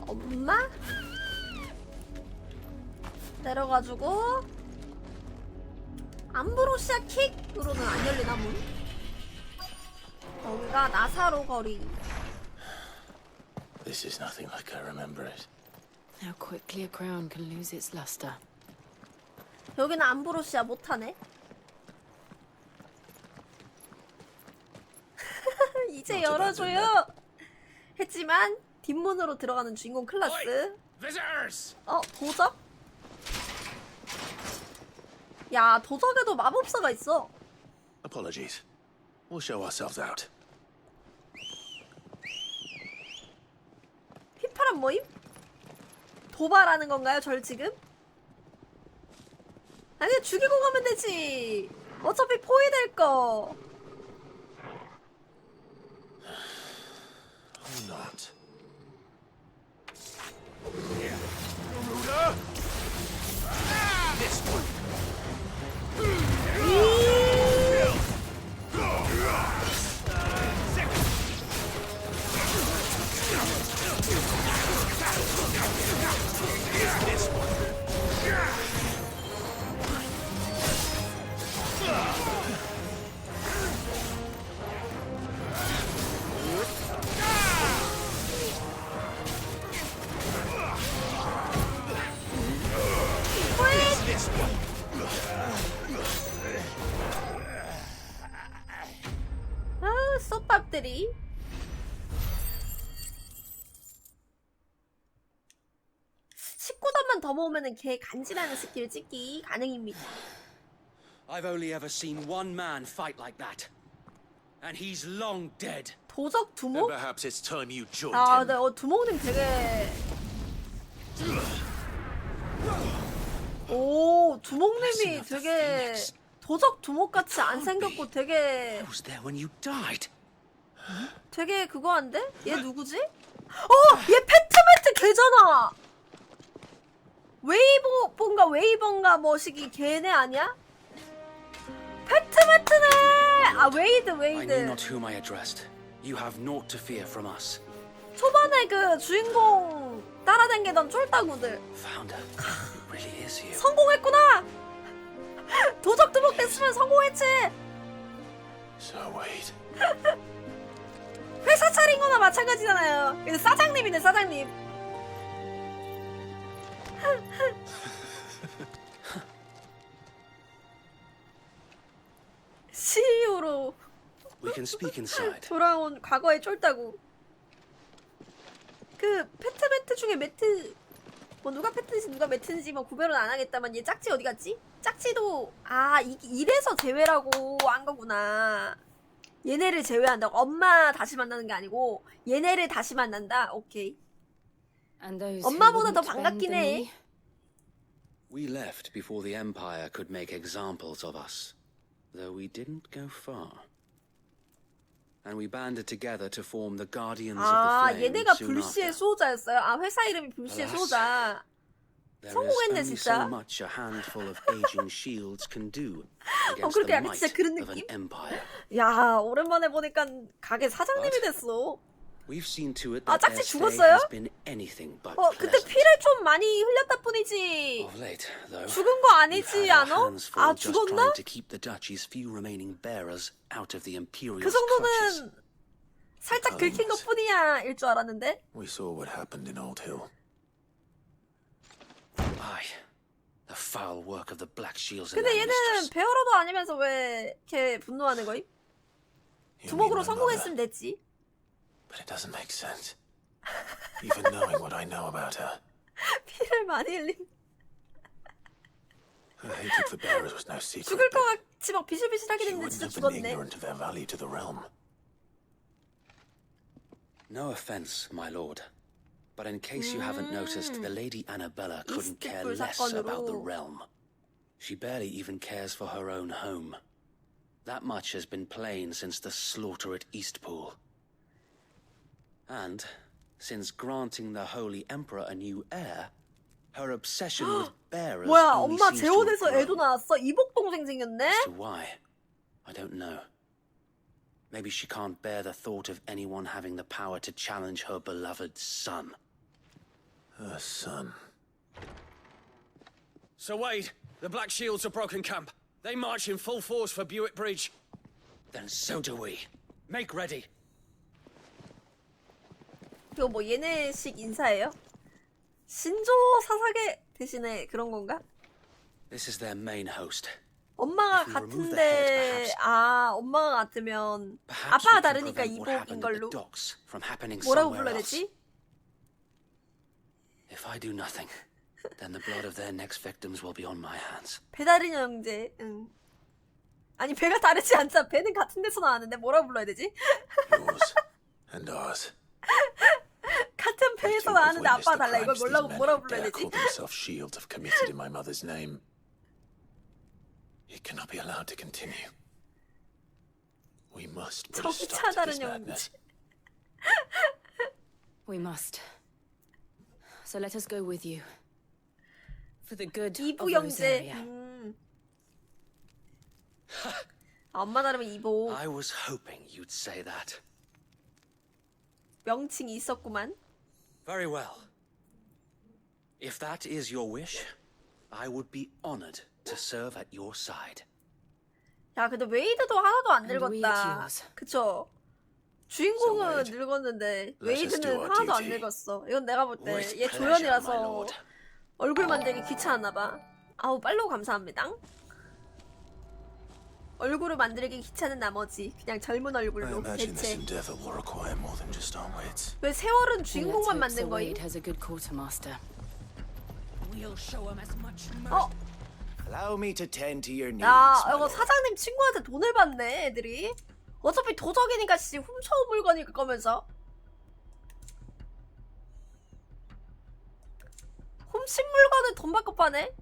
엄마? 내려가지고 암브로시아 킥으로는 안 열리나 문? 여기가 나사로 거리. This is nothing like I remember it. How quickly a crown can lose its luster. 여기는 암브로시아 못하네. 이제 열어줘요. 했지만 뒷문으로 들어가는 주인공 클라스. 도적? 야, 도적에도 마법사가 있어. Apologies. We'll show ourselves out. 휘파람 모임? 도발하는 건가요, 절 지금? 아니, 그냥 죽이고 가면 되지. 어차피 포위될 거. Or not. This one. 아, 솥밥들이. (19단만) 더 모으면은 걔 간지나는 스킬 찍기 가능입니다. I've only ever seen one man fight like that, and he's long dead. 도적 두목? Perhaps it's time you joined 아, him. 네, 두목님 되게. 오, 두목님이 되게 도적 두목같이 안 생겼고 되게. 되게 그거 한데? 얘 누구지? 얘 패트매트 걔잖아. 웨이버인가 웨이번가 뭐시기 걔네 아니야? 패트매트네. 아, 웨이드. I knew not whom I addressed. You have naught to fear from us. 초반에 그 주인공 따라다니던 쫄따구들. Founder, it really is you. 성공했구나. 도적 두목 됐으면 성공했지. So wait. 회사 차린 거나 마찬가지잖아요. 근데 사장님이네, 사장님. CEO로 We can speak inside. 돌아온 과거의 쫄따구. 그 패트매트 중에 매트 뭐 누가 패트인지 누가 매트인지 뭐 구별은 안 하겠다만 얘 짝지 어디 갔지? 짝지도 이래서 제외라고 한 거구나. 얘네를 제외한다고. 엄마 다시 만나는 게 아니고 얘네를 다시 만난다. 오케이. 엄마보다 더 반갑긴 해. We left before the Empire could make examples of us, though we didn't go far. And we banded together to form the Guardians of the Flame. 얘네가 soon 불씨의 after. 수호자였어요. 아, 회사 이름이 불씨의 수호자. There is 성공했네, only 진짜. so much a handful of aging shields can do against 그렇게 the 약간 진짜 might 그런 of an 느낌? empire. 야, 오랜만에 보니까 가게 사장님이 됐어. We've seen to it 아, that 짝지 their stay 죽었어요? has been anything but 그때 pleasant. 피를 좀 많이 흘렸다 뿐이지. Of late, though, 죽은 거 아니지 we've had our 않아? hands full 아, just 죽었나? trying to keep the duchy's few remaining bearers out of the Imperial's 그 clutches. 정도는 살짝 긁힌 것 뿐이야 일 줄 알았는데. We saw what happened in Old Hill. Aye, the foul work of the Black Shields and 근데 their 얘는 mistress. 베어러도 아니면서 왜 이렇게 분노하는 거임? 두목으로 성공했으면 됐지. But it doesn't make sense. Even knowing what I know about her. 피를 많이 흘린. Her hatred for bearers was no secret. 죽을 것 같이 막 비실비실하게 She 됐는데 wouldn't 진짜 have been 죽었네. ignorant of their value to the realm. No offense, my lord, but in case you haven't noticed, the Lady Annabella couldn't care 이스트불 less 사건으로. about the realm. She barely even cares for her own home. That much has been plain since the slaughter at Eastpool. And since granting the Holy Emperor a new heir, her obsession with bearers 뭐야, only 엄마 seems to have 재혼해서 애도 grown. 낳았어? 이복 동생 생겼네? As to why, I don't know. Maybe she can't bear the thought of anyone having the power to challenge her beloved son. Her son. Sir Wade, the Black Shields have broken camp. They march in full force for Buick Bridge. Then so do we. Make ready. 이거 뭐 얘네식 인사예요? 신조 사사계 대신에 그런 건가? This is their main host. 엄마가 If we remove the 같은데 head, perhaps- 엄마가 같으면 Perhaps 아빠가 we can 다르니까 prevent what 이복인 happened at the 걸로 docks from happening 뭐라고 somewhere 불러야 else. 되지? If I do nothing, then the blood of their next victims will be on my hands. 배다른 형제. 응. 아니 배가 다르지 않잖아. 배는 같은 데서 나왔는데 뭐라고 불러야 되지? Yours and ours. 같은 배에서 You've 나왔는데 witnessed 아빠 the 달라. 이걸 crimes these men 뭐라고 who 불러야 dare 되지? call themselves shields have committed in my mother's name. It cannot be allowed to continue. We must put a stop to this madness. We must. So let us go with you. For the good of 이부 형제. Rosaria. 엄마 다르면 이보. I was hoping you'd say that. 명칭이 있었구만. Very well. If that is your wish, I would be honored to serve at your side. 야, 근데 웨이드도 하나도 안 And we 늙었다. yours. 그쵸? 주인공은 So 늙었는데 let us do 웨이드는 our 하나도 안 duty. 늙었어. 이건 내가 볼 때 With 얘 pleasure, 조연이라서 my lord. 얼굴 만들기 귀찮았나봐. 아우, 팔로우 감사합니다. 얼굴을 만들기 귀찮은 나머지 그냥 젊은 I 얼굴로 imagine this 대체. endeavor will require more than just our wits. 왜 세월은 Let's 주인공만 hope Sir 만든 거임? Wade has a good quartermaster. We'll show him as much 어? Allow me to tend to your needs, 야, my 이거 lord. 사장님 친구한테 돈을 받네, 애들이. 어차피 도적이니까 씨 훔쳐온 물건일 거면서. 훔친 물건을 돈 받고 파네?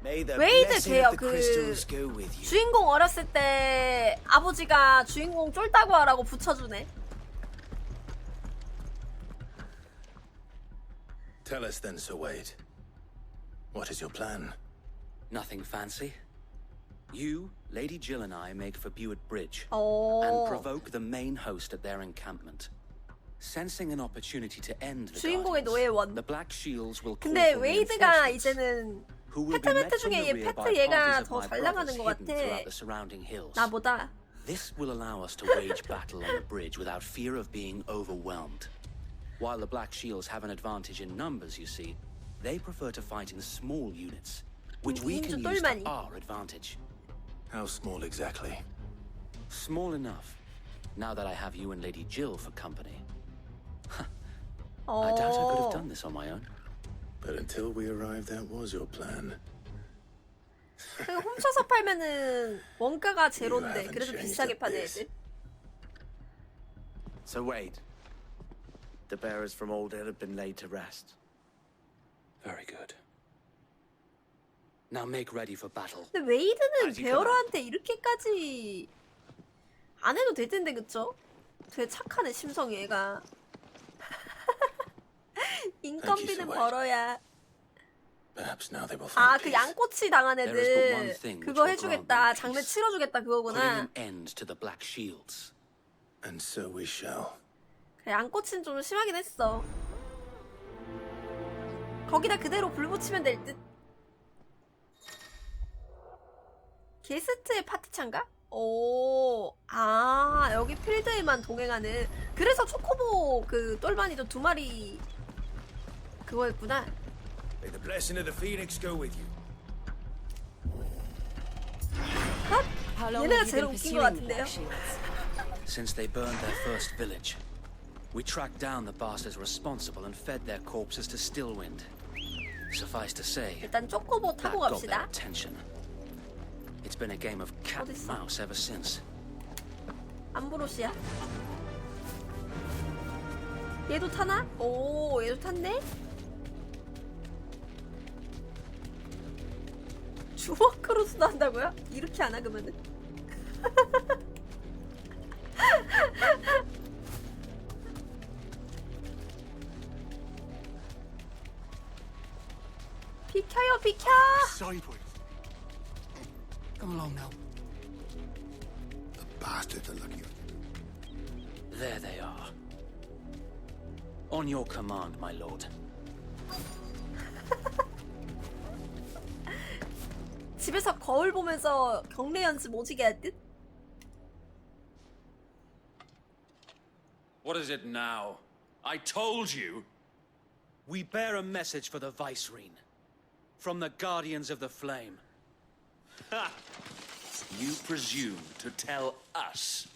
May the 웨이드 blessing 걔요. of the 그 crystals go with you. 주인공 어렸을 때 아버지가 주인공 쫄다고 하라고 붙여주네. Tell us then, Sir Wade. What is your plan? Nothing fancy. You, Lady Jill and I make for Buick Bridge 어. and provoke the main host at their encampment. Sensing an opportunity to end the 주인공의 Guardians, 노예원. the Black Shields will call 근데 for 웨이드가 reinforcements, 이제는 who will be 패트 met 매트 from 중에 the 얘 rear 패트 by 얘가 parties of 더 my 잘 brothers 나가는 것 hidden throughout 같아. the surrounding hills. 나보다. This will allow us to wage battle on the bridge without fear of being overwhelmed. While the Black Shields have an advantage in numbers, you see, they prefer to fight in small units, which we can use to our advantage. How small exactly? Small enough, now that I have you and Lady Jill for company. 어. I doubt I could have done this on my own. But until we arrived, that was your plan. 그 훔쳐서 팔면은 원가가 제로인데 그래도 비싸게 파네 애들. So Wade, the bearers from Old Hill have been laid to rest. Very good. Now make ready for battle. 근데 웨이드는 아직 베어러한테 이렇게까지 안 해도 될 텐데 그쵸? 되게 착하네 심성이 얘가. 인건비는 벌어야. Perhaps now they will 아, find 그 peace. 양꼬치 당한 There is but one 애들 thing which 그거 will 해주겠다. grant them 장례 peace. 치러주겠다 Putting 그거구나. an end to the Black Shields. And so we shall. 그래, 양꼬치는 좀 심하긴 했어. 거기다 그대로 불 붙이면 될 듯. 게스트의 파티차인가? 오, 아, 여기 필드에만 동행하는. 그래서 초코보 그 똘마니도 2마리 그거였구나. May the blessing of the Phoenix go with you. How long 얘네가 have you 제일 been 웃긴 것 pursuing the 같은데요? Black Shields? Since they burned their first village, we tracked down the bastards responsible and fed their corpses to Stillwind. Suffice to say, 일단 초코보 that 타고 got their 갑시다. attention. It's been a game of cat and mouse ever since. 암브로시야. 얘도 타나? 오, 얘도 탔네? 주먹크로스도 한다고요? 이렇게 안 하그면은? 비켜요, 비켜! Sideways. Come along now. The bastards are lucky. There they are. On your command, my lord. 집에서 거울 보면서 경례 연습 오지게 할 듯? What is it now? I told you. We bear a message for the Vicereine. From the Guardians of the Flame. Ha! You presume to tell us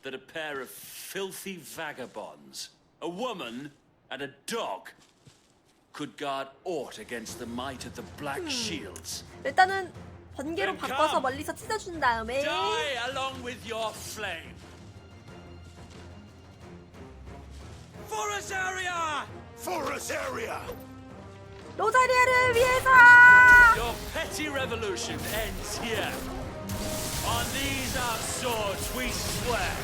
that a pair of filthy vagabonds, a woman and a dog, could guard aught against the might of the Black Shields? 일단은 번개로 바꿔서 멀리서 찢어준 다음에 Die along with your flame. For Rosaria! For Rosaria! 로자리아를 위해서! Your petty revolution ends here. On these our swords we swear.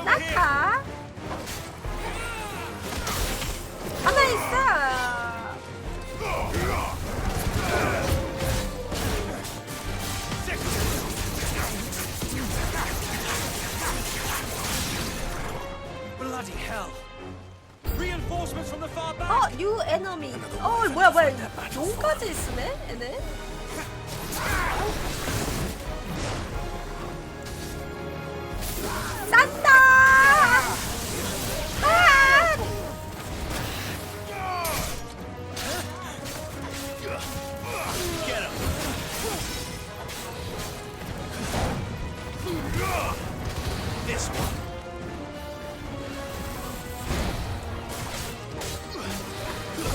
낙하 하나 있어. Bloody hell! Reinforcements from the far back. new enemy. 뭐야 용까지 쓰네 얘네. 싼다. Get him. This one.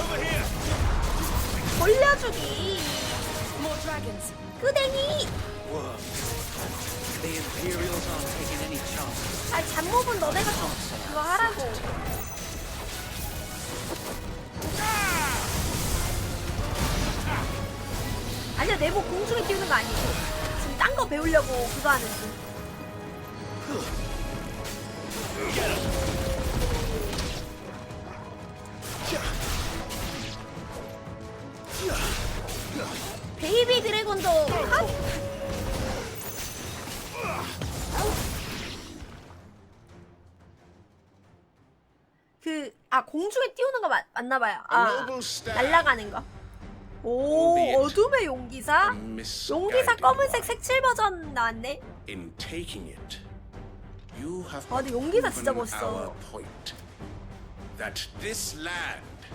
Over here. 돌려주기. More dragons. 끄댕이. Whoa. The Imperials aren't taking any chances. 아 잡몹은 너네가 그거 하라고. 아니야 내모 공중에 띄우는 거 아니고 지금 딴 거 배우려고 그거 하는 중. 베이비 드래곤도 컷! 공중에 띄우는 거 맞나봐요. 날아가는 거. 오, 어둠의 용기사? 용기사 검은색 색칠 버전 나왔네. In taking it, you have 근데 용기사 진짜 proven 멋있어. our point that this land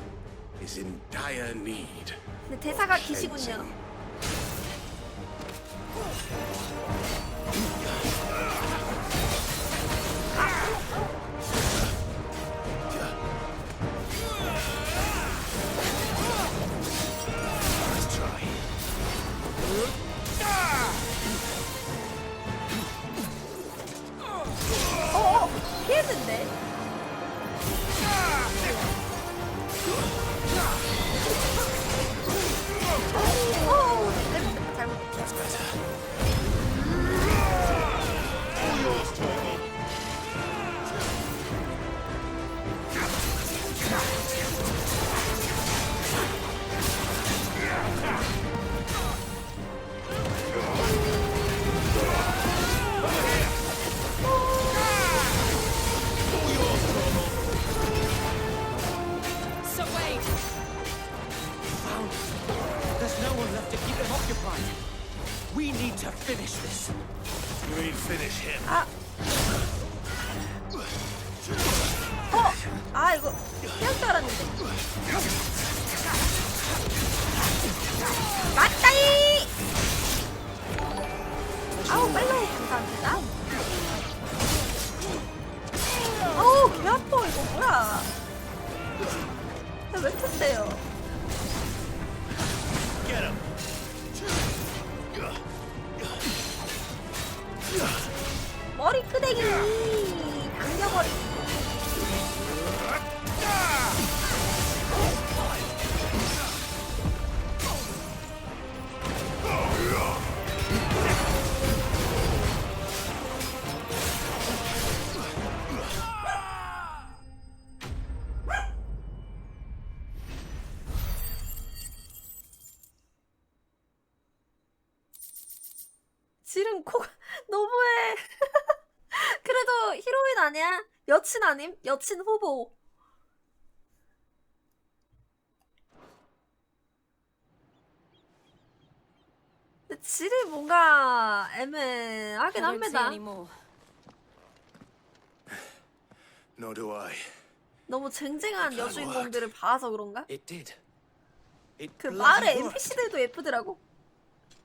is in dire need. 근데 대사가 기시군요. 피했는데? There's no one left to keep them occupied. We need to finish this. You mean finish him? 이거 피할 줄 알았는데. 맞다이! 아우, 팔로우 감사합니다. 아우, 개 아파, 이거 뭐야. 왜 이렇게 세요? 머리 끄댕이 당겨버리기. 지름 코가 너무해. 그래도 히로인 아니야? 여친 아님? 여친 후보. 근데 질이 뭔가 애매하긴 합니다. Nor do I. 너무 쟁쟁한 여주인공들을 봐서 그런가? It did. It 그 bloody 마을의 worked. NPC들도 예쁘더라고.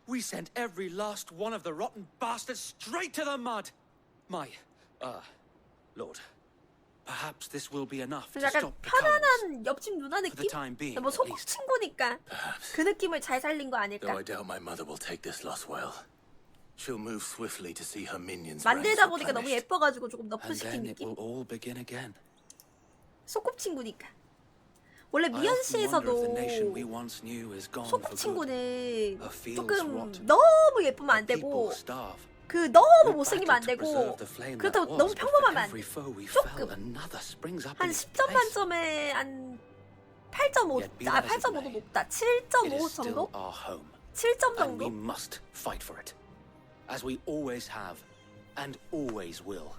We sent every last one of the rotten bastards straight to the mud. My, Lord, perhaps this will be enough to 약간 stop the currents. 편안한 옆집 누나 For the 느낌? time being, 뭐 at 소꿉 least. 친구니까 그 느낌을 잘 살린 거 Though 아닐까? I doubt my mother will take this loss well. She'll move swiftly to see her minions 만들다 ranks 보니까 너무 replenished. 예뻐가지고 조금 And 너프시킨 then it 느낌? will all begin again. 소꿉 친구니까. 원래 I often 미연시에서도 wonder if the nation we once knew is gone 소꿉 for good. 친구는 Her fields 조금 rot. 너무 예쁘면 안 Her people 되고 starve. 그 너무 We 못생기면 안 battled to 되고 preserve the flame that 그렇다고 was, 너무 but for 평범하면 안 every 돼. foe we 조금 fell, another springs up 한 in its 10점 place. 만점에 한 8.5, Yet be 아 that as it 8.5도 may, 높다. It 7.5 is still 정도? our home, 7점 and we 정도? must fight for it, as we always have, and always will.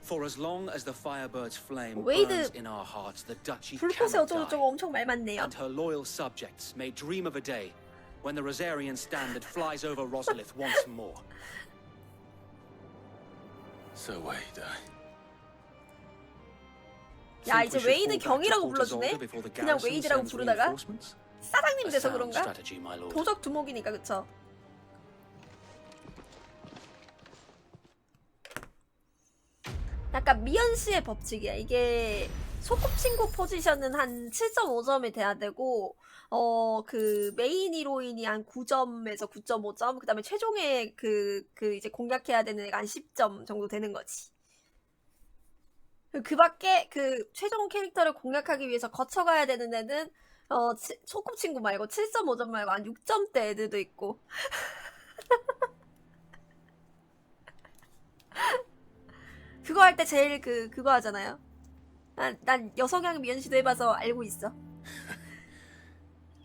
For as long as the Firebird's flame 웨이드 burns in our hearts, the Duchy 불꽃에 cannot 어쩌고저쩌고 die, 엄청 말 많네요. and her loyal subjects may dream of a day when the Rosarian standard flies over Rosalith once more. So Wade, 야 Think 이제 we should 웨이드 fall back to 경이라고 Porter's 불러주네? Order before the 그냥 garrison 웨이드라고 sends 부르다가 reinforcements? 사장님 A 돼서 sound 그런가? strategy, my lord. 도적 두목이니까 그쵸? 약간 미연씨의 법칙이야. 이게 소꿉친구 포지션은 한 7.5점이 돼야 되고 그 메인 히로인이 한 9점에서 9.5점, 그 다음에 최종의 그 이제 공략해야 되는 애가 한 10점 정도 되는 거지. 그 밖에 그 최종 캐릭터를 공략하기 위해서 거쳐가야 되는 애는 소꿉친구 말고 7.5점 말고 한 6점대 애들도 있고. 그거 할 때 제일 그거 하잖아요. 난 여성향 미연씨도 해봐서 알고 있어.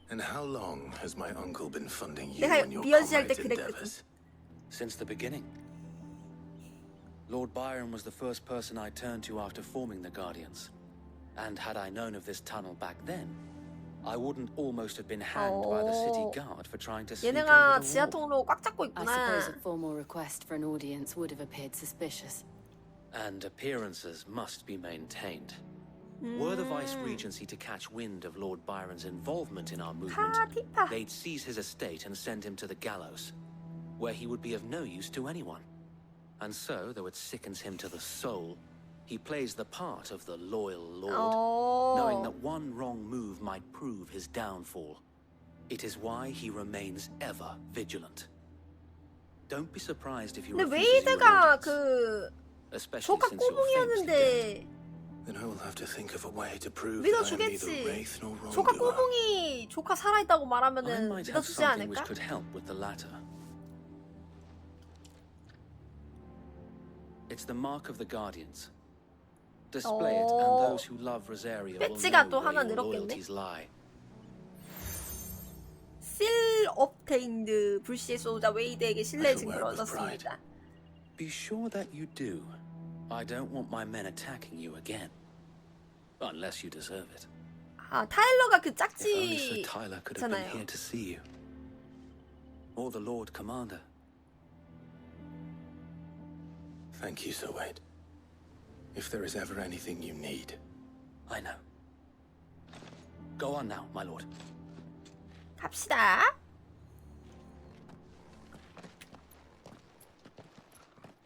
And how long has my uncle been funding you 내가 and your 미연씨 할 때 comrades' 그랬거든. endeavors? Since the beginning. Lord Byron was the first person I turned to after forming the Guardians. And had I known of this tunnel back then, I wouldn't almost have been hanged by the city guard for trying to sneak 얘네가 over the 지하 wall. 통로 꽉 잡고 I 있구나. suppose a formal request for an audience would have appeared suspicious. And appearances must be maintained. Were the Vice Regency to catch wind of Lord Byron's involvement in our movement, they'd seize his estate and send him to the gallows, where he would be of no use to anyone. And so, though it sickens him to the soul, he plays the part of the loyal lord, knowing that one wrong move might prove his downfall. It is why he remains ever vigilant. Don't be surprised if he 근데 refuses your 웨이드가 allegiance, 그 especially 조카 since you're famously dead. 꼬붕이었는데 Then I will have to think of a way to prove that I am neither 믿어주겠지. wraith nor 조카 wrongdoer. 꼬붕이 조카 살아있다고 I 말하면은 might have 믿어주지 something which 않을까? could help with the latter. It's the mark of the Guardians. Display it, and those who love Rosaria will 배지가 know 또 where 하나 your 늘었겠네. loyalties lie. Seal obtained. 불시의 수호자 웨이드에게 신뢰 증거를 얻었습니다. Be sure that you do. I don't want my men attacking you again. Unless you deserve it. 아 타일러가 그 If only Sir Tyler could have been 짝지잖아요. here to see you. Or the Lord Commander. Thank you, Sir Wade. If there is ever anything you need. I know. Go on now, my lord. 갑시다.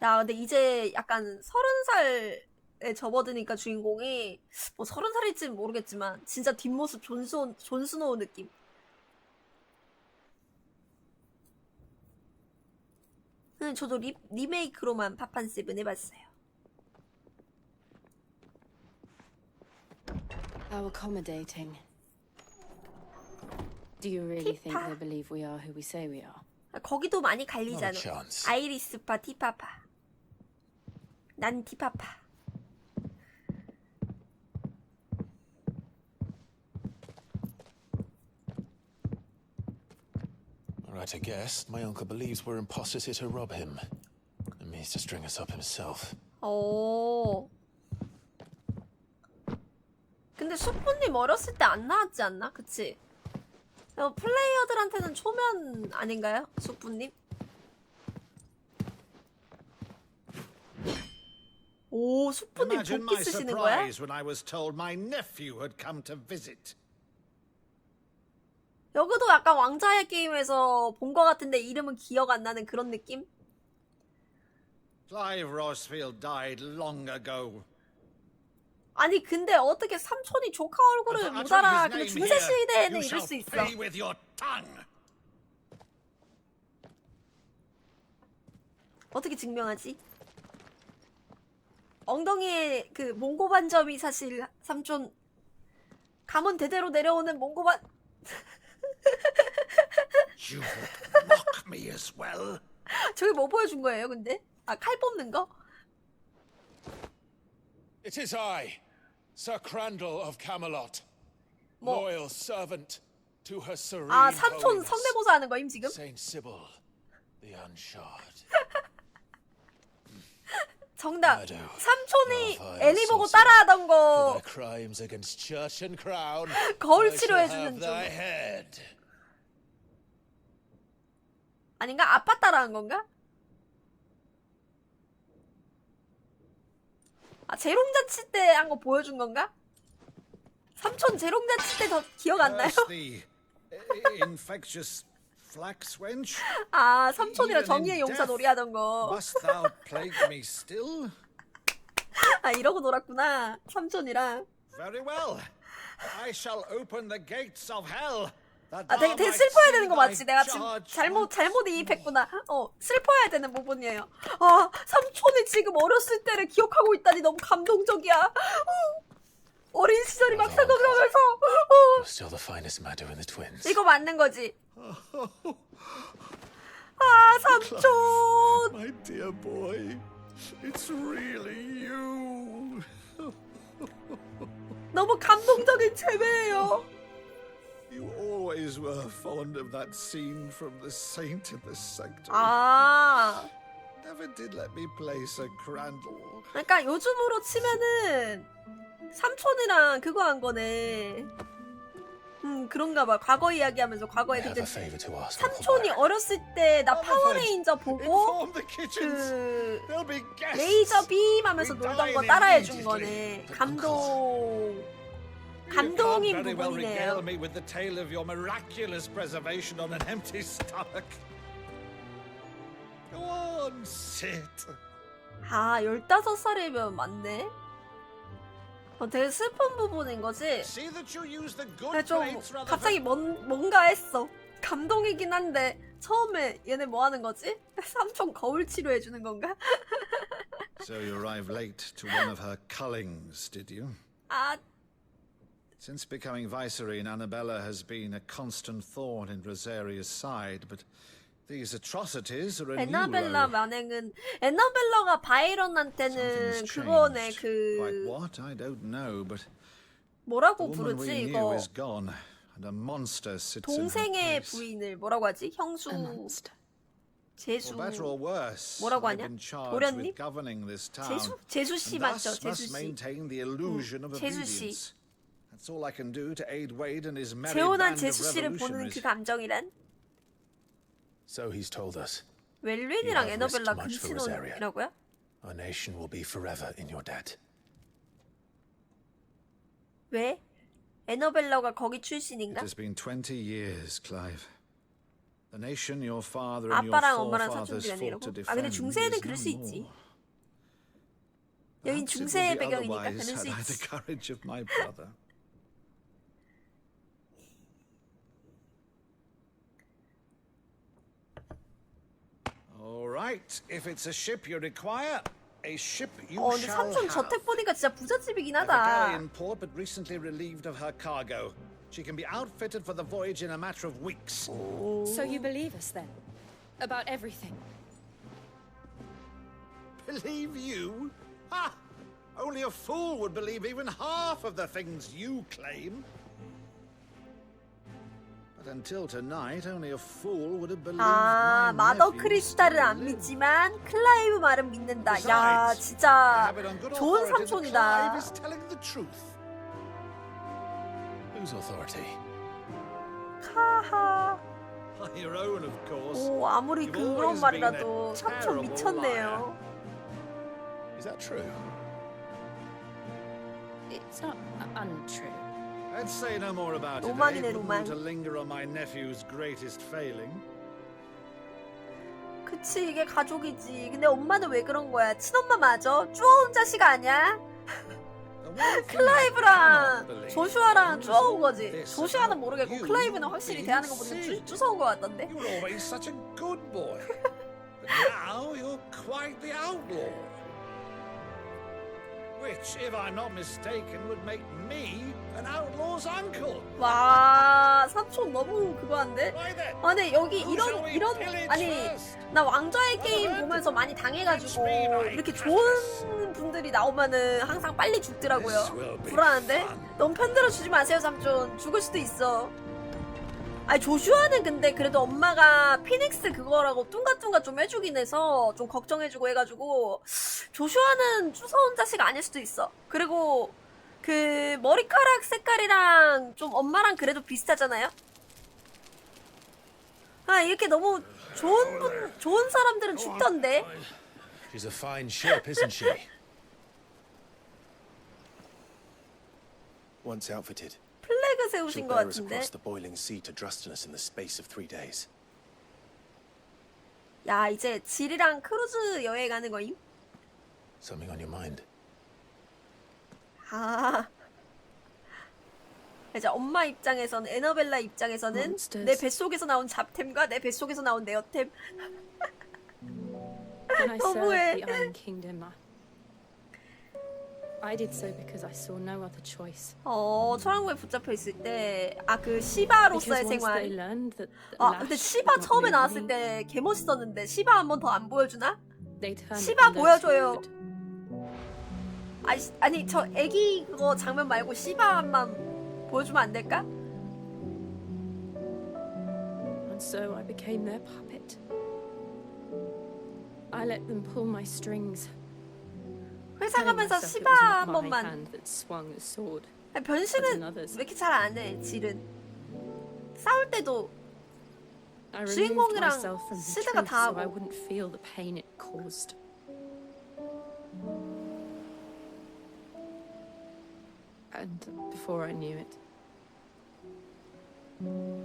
야 근데 이제 약간 30살에 접어드니까 주인공이 뭐 30살일지는 모르겠지만 진짜 뒷모습 존스노우 느낌. 저도 리메이크로만 파판16 해봤어요. How accommodating. Do you really think they believe we are who we say we are? 거기도 많이 갈리잖아. No chance. 아이리스파 티파파. 난 티파파. Right, I guess. My uncle believes we're imposters here to rob him. And means to string us up himself. 오. 근데 수프님 어렸을 때 안 나왔지 않나? 그치? 플레이어들한테는 초면 아닌가요? 수프님? 오, 수프님 도끼 쓰시는 거야? When I was told my nephew had come to visit. 여기도 약간 왕자의 게임에서 본 것 같은데 이름은 기억 안 나는 그런 느낌? Clive Rosfield died long ago. 아니 근데 어떻게 삼촌이 조카 얼굴을 못 알아? 근데 중세 시대에는 이럴 수 있어. 어떻게 증명하지? 엉덩이에 그 몽고 반점이 사실 삼촌 가문 대대로 내려오는 몽고 반. You would mock me as well. 저기 뭐 보여준 거예요, 근데? 아, 칼 뽑는 거? It is I, Sir Crandall of Camelot, loyal servant to her serene 아, 삼촌 holiness, 성대모사 하는 거임 지금? Saint Sybil, the Unshod. 정답. 삼촌이 애니 보고 따라하던 거 crimes against church and crown, 거울 치료해주는 중. 아닌가? 아빠 따라한 건가? 아, 재롱잔치 때 한 거 보여준 건가? 삼촌 재롱잔치 때 더 기억 안 나요? Infectious flax wench. 아, 삼촌이랑 정의의 용사 놀이 하던 거. Must thou plague me still? 아, 이러고 놀았구나. 삼촌이랑. Very well. I shall open the gates of hell. 아, 되게 슬퍼야 되는 거 맞지? 내가 지금 잘못 이입했구나. 슬퍼야 되는 부분이에요. 아, 삼촌이 지금 어렸을 때를 기억하고 있다니 너무 감동적이야. 어린 시절이 막 생각나면서. Still the finest matter in the twins. 이거 맞는 거지? 아, 삼촌. My dear boy, it's really you. 너무 감동적인 재배예요. You always were fond of that scene from The Saint in the Sanctum. 아. Never did let me play Sir Crandall. 그러니까 요즘으로 치면은 삼촌이랑 그거 한 거네. 그런가 봐. 과거 이야기하면서 과거에 그때 삼촌이 어렸을 때 나 파워레인저 보고 그 레이저 빔 하면서 놀던 거 따라해 준 거네. 감동인 부분이네요. me with the tale of your miraculous preservation on an empty stomach. Go on, sit. 아, 15살이면 맞네. 되게 슬픈 부분인 거지? 좀 갑자기 뭔가 했어. 감동이긴 한데 처음에 얘네 뭐 하는 거지? 삼촌 거울 치료해주는 건가? So you arrived late to one of her cullings, did you? 아, Since becoming Vicereine, Annabella has been a constant thorn in Rosaria's side, but these atrocities are a new 에나벨라 만행은 에나벨라가 바이런한테는 그거네 Quite what? I don't know, but 뭐라고 the woman 부르지 we knew 이거 is gone, and a monster sits in her 동생의 place. 부인을 뭐라고 하지? 형수 제수 For better or worse, 뭐라고 I've 하냐? been charged 도련님? with governing this town, 제수 씨 and 맞죠? thus 제수 must 씨. maintain the illusion of 제수 obedience. 씨. That's all I can do to aid Wade and his merry 재혼한 band of 제수 씨를 보는 그 revolutionaries. 감정이란? So he's told us. 웰린이랑 You have risked 에너벨라 much for Rosaria. 근친혼이라고요? Our nation will be forever in your debt. 왜? 에너벨라가 거기 It 출신인가? has been 20 years, Clive. The nation your father and your 아빠랑 엄마랑 forefathers 사촌들이랑 fought to 이러고. 아 근데 defend 중세에는 is 그럴 no 수 있지. more. 여긴 Perhaps it will 중세의 be 배경이니까 otherwise 그럴 수 had I the 있지. courage of my brother. All right, if it's a ship you require, a ship you 근데 shall 삼촌 have. 저택 보니까 진짜 부잣집이긴 Have a galley 하다. in port, but recently relieved of her cargo. She can be outfitted for the voyage in a matter of weeks. So you believe us then? About everything? Believe you? Ha! Only a fool would believe even half of the things you claim. But until tonight, only a fool would have believed 아, my 마더 nephew 크리스탈은 안 믿지만 클라이브 말은 믿는다. 야, 진짜 좋은 삼촌이다. Clive is telling the truth. Whose authority? 하하. Your own, of course. 오, 아무리 그런 말이라도 삼촌 미쳤네요. Is that true? It's not untrue. Let's say no more about it. 로만이네, Wouldn't 로만. want to linger on my nephew's greatest failing. 그치, 이게 가족이지. 근데 엄마는 왜 그런 거야? 친엄마 맞아? 쭈어온 자식 아니야? 클라이브랑 조슈아랑 쭈어온 거지. 조슈아는 모르겠고 클라이브는 확실히 대하는 거 보니까 쭈서온 거 같던데. You were always such a good boy. But now you're quite the outlaw. Which, if I'm not mistaken, would make me an outlaw's uncle. 와, 삼촌 너무 그거한데? 아니, 여기 이런 아니, 나 왕좌의 게임 보면서 많이 당해가지고 이렇게 좋은 분들이 나오면은 항상 빨리 죽더라고요. 불안한데? 너무 편들어 주지 마세요, 삼촌. 죽을 수도 있어. 아니, 조슈아는 근데 그래도 엄마가 피닉스 그거라고 뚱가뚱가 좀 해주긴 해서 좀 걱정해주고 해가지고 조슈아는 쭈서온 자식 아닐 수도 있어. 그리고 그 머리카락 색깔이랑 좀 엄마랑 그래도 비슷하잖아요? 아, 이렇게 너무 좋은 사람들은 죽던데? She's a fine ship, isn't she? Once outfitted, 플래그 세우신 she'll 것 bear us 같은데? across the boiling sea to Drustinus in the space of 3 days. 야, 이제 질이랑 크루즈 여행 가는 거임? Something on your mind? 아, 이제 엄마 입장에서는, 에너벨라 입장에서는 Monsters. 내 뱃속에서 나온 잡템과 내 뱃속에서 나온 네오템. When I served 너무해. the Iron Kingdom, I did so because I saw no other choice. 초랑구에 붙잡혀 있을 때, 아, 그 시바로서의 Because once they 생활. learned that the 아, lash 근데 would 시바 not 처음에 move 나왔을 me, 때 개멋있었는데, 시바 한 번 더 안 보여주나? they turned 시바 on those 보여줘요. who would. 아니, 저 애기 그거 장면 말고 시바 한번 보여주면 안 될까? And so I became their puppet. I let them pull my strings. 회사 telling 가면서 myself it 시바 was 한 not my 번만. hand that swung the sword. 아니, 변신은 others. 왜 이렇게 잘 안 해, 질은. 싸울 때도 I removed 주인공이랑 myself from the 시드가 truth 다 so I 하고. wouldn't feel the pain it caused. And before I knew it,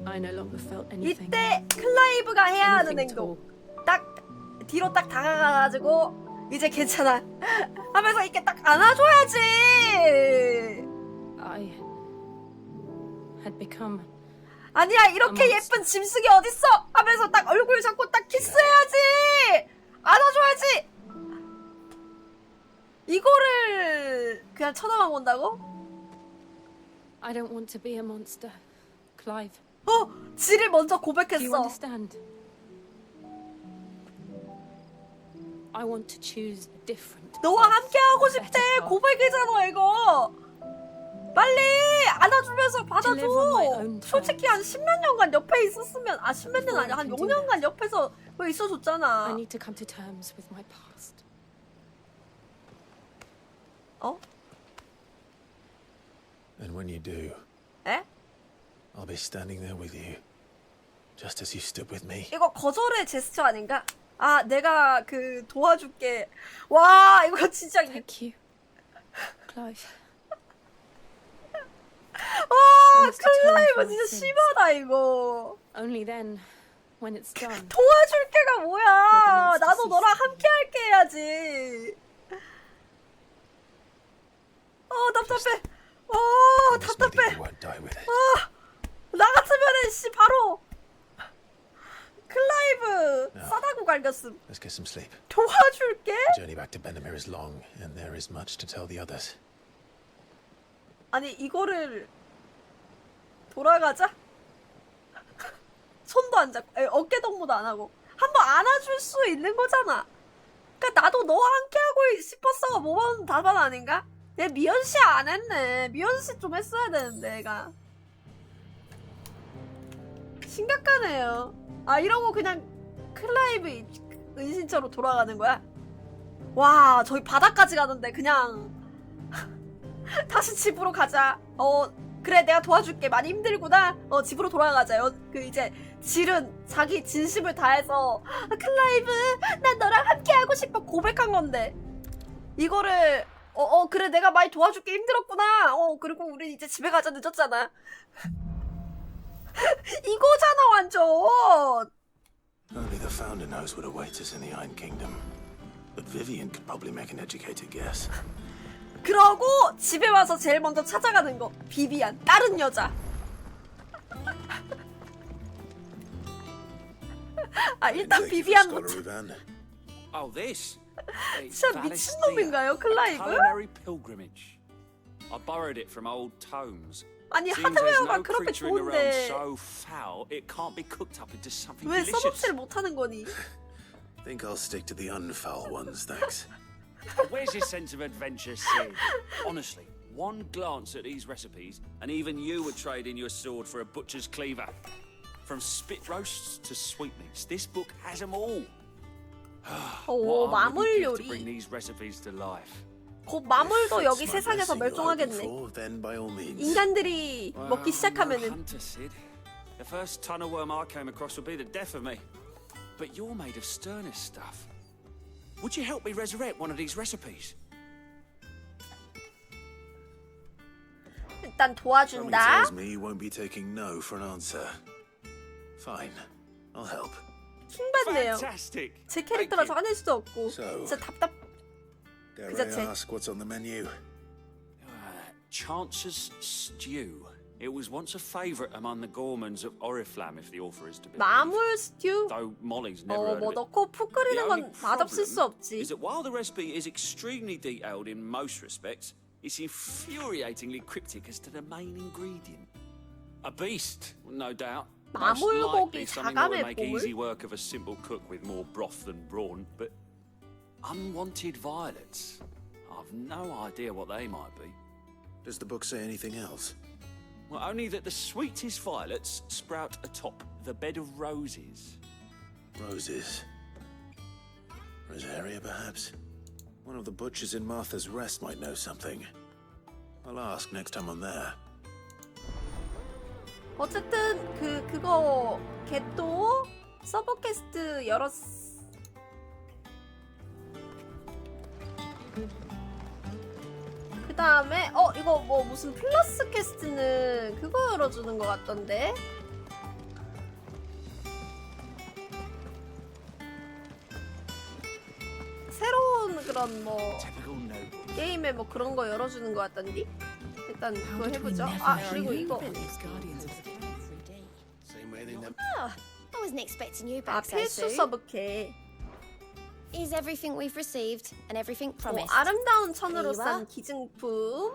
I no longer felt anything. 이때 클라이브가 해야 하는 Anything 행동. 딱 뒤로 딱 다가가가지고 이제 괜찮아 하면서 이렇게 딱 안아줘야지. I had become 아니야, 이렇게 어머, 예쁜 짐승이 어딨어 하면서 딱 얼굴 잡고 딱 키스해야지. 안아줘야지. 이거를 그냥 쳐다만 본다고? I don't want to be a monster, Clive. 지를 먼저 Do you 고백했어. understand? I want to choose a different. 너와 함께 하고 싶대. 고백이잖아 이거. 빨리 안아주면서 받아줘. 솔직히 한 10몇 년간 옆에 있었으면, 아 10몇 년 아니야, 한 6년간 옆에서 왜 I 있어줬잖아. need to come to terms with my past. And when you do, 에? I'll be standing there with you, just as you stood with me. 이거 거절의 제스처 아닌가? 아, 내가 그 도와줄게. 와, 이거 진짜. Thank you, Clive. 와, 클라이브 진짜 심하다 이거. Only then, when it's done. 도와줄게가 뭐야? 나도 너랑 함께 할게 해야지. 답답해. 답답해. 나 같으면은 씨 바로 클라이브 싸다고 갈겼음. Let's get some sleep. 도와줄게? The journey back to Benamir is long, and there is much to tell the others. 아니 이거를 돌아가자? 손도 안 잡고 어깨 동무도 안 하고 한번 안아줄 수 있는 거잖아. 그러니까 나도 너와 함께 하고 싶었어가 뭐만 답안 아닌가? 얘 미연씨 안 했네. 미연씨 좀 했어야 되는데 얘가. 심각하네요. 아 이러고 그냥 클라이브 은신처로 돌아가는 거야? 와 저기 바다까지 가는데 그냥 다시 집으로 가자. 그래 내가 도와줄게. 많이 힘들구나. 집으로 돌아가자. 그 이제 질은 자기 진심을 다해서 클라이브 난 너랑 함께 하고 싶어 고백한 건데 이거를 그래 내가 많이 도와줄게 힘들었구나. 그리고 우린 이제 집에 가자 늦었잖아. 이거잖아 완전. Only the founder knows what awaits us in the Iron Kingdom. But Vivian could probably make an educated guess. 그러고 집에 와서 제일 먼저 찾아가는 거 비비안 다른 여자. 아 일단 비비안부터. Oh, this. 진짜 미친놈인가요 클라이브? Culinary pilgrimage. I borrowed it from old tomes. 아니 Seems there's 하드웨어가 no 그렇게 creature in the realm 좋은데 so foul it can't be cooked up into something 왜 delicious. 서버치를 못하는 거니? Think I'll stick to the unfoul ones, thanks. Where's your sense of adventure, Sid? Honestly, one glance at these recipes, and even you would trade in your sword for a butcher's cleaver. From spit roasts to sweetmeats, this book has them all. 오 What I 마물 wouldn't give to bring 요리. these recipes to life. 곧 마물도 여기 세상에서 멸종하겠네. 인간들이 먹기 시작하면은. Hunter, Sid. The first ton of worm I came across would be the death of me. But you're made of sterner stuff. Would you help me resurrect one of these recipes? 일단 Something 도와준다. tells me you won't be taking no for an answer. Fine, I'll help. 킹받네요. Fantastic. 제 캐릭터라서 화낼 수도 없고. So, 진짜 답답. Dare 그 I 자체. ask what's on the menu? Chance's Stew. It was once a favourite among the gourmands of Oriflamme, if the author is to be 마물 believed. 스튜? Though Molly's never heard 뭐 of it. 넣고 푹 끓이는 The only 건 맛없을 수 problem 없지. is that while the recipe is extremely detailed in most respects, it's infuriatingly cryptic as to the main ingredient. A beast, no doubt. Most likely 마물고기 something that would 자감의 make 보물? easy work of a simple cook with more broth than brawn, but unwanted violets. I've no idea what they might be. Does the book say anything else? Well, only that the sweetest violets sprout atop the bed of roses. Roses. Rosaria, perhaps? One of the butchers in Martha's Rest might know something. I'll ask next time I'm there. 어쨌든 그거 걔또 서버 퀘스트 열었. 그 다음에 이거 뭐 무슨 플러스 퀘스트는 그거 열어주는 것 같던데. 새로운 그런 뭐 게임에 뭐 그런 거 열어주는 것 같던데. 일단 그거 해보죠. 아 그리고 이거. Oh, I wasn't expecting you 아 back so 필수 soon. 서브캐. Is everything we've received and everything promised? 아름다운 천으로 Here you 싼 are. 기증품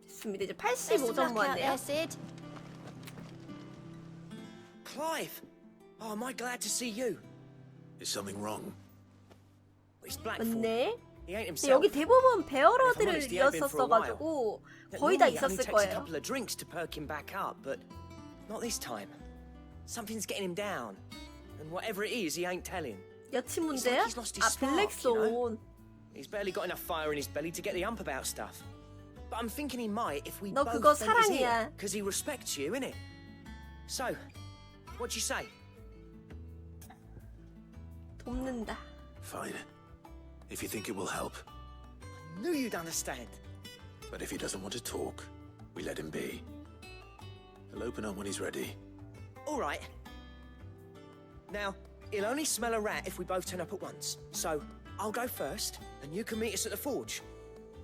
됐습니다. 이제 Best of 85점 luck out 모았네요. there, Sid. Clive! Oh, am I glad to see you? Is something wrong? It's Blackford. 맞네. He ain't 근데 himself. 여기 대부분 If I'm 베어러들을 honest, he ain't been for a while. 이었었어가지고 Now, 거의 다 normally it only 있었을 takes a 거예요. couple of drinks to perk him back up, but not this time. Something's getting him down, and whatever it is, he ain't telling. 여친 It's like 문제야? he's lost his 아 spark, you know? 블랙손. He's barely got enough fire in his belly to get the ump about stuff. But I'm thinking he might if we 너 both 그거 bend his ear, 사랑이야. because he respects you, innit? So, what you say? 돕는다. Fine. If you think it will help. Knew you'd understand. But if he doesn't want to talk, we let him be. He'll open up when he's ready. All right. Now, he'll only smell a rat if we both turn up at once. So, I'll go first, and you can meet us at the forge.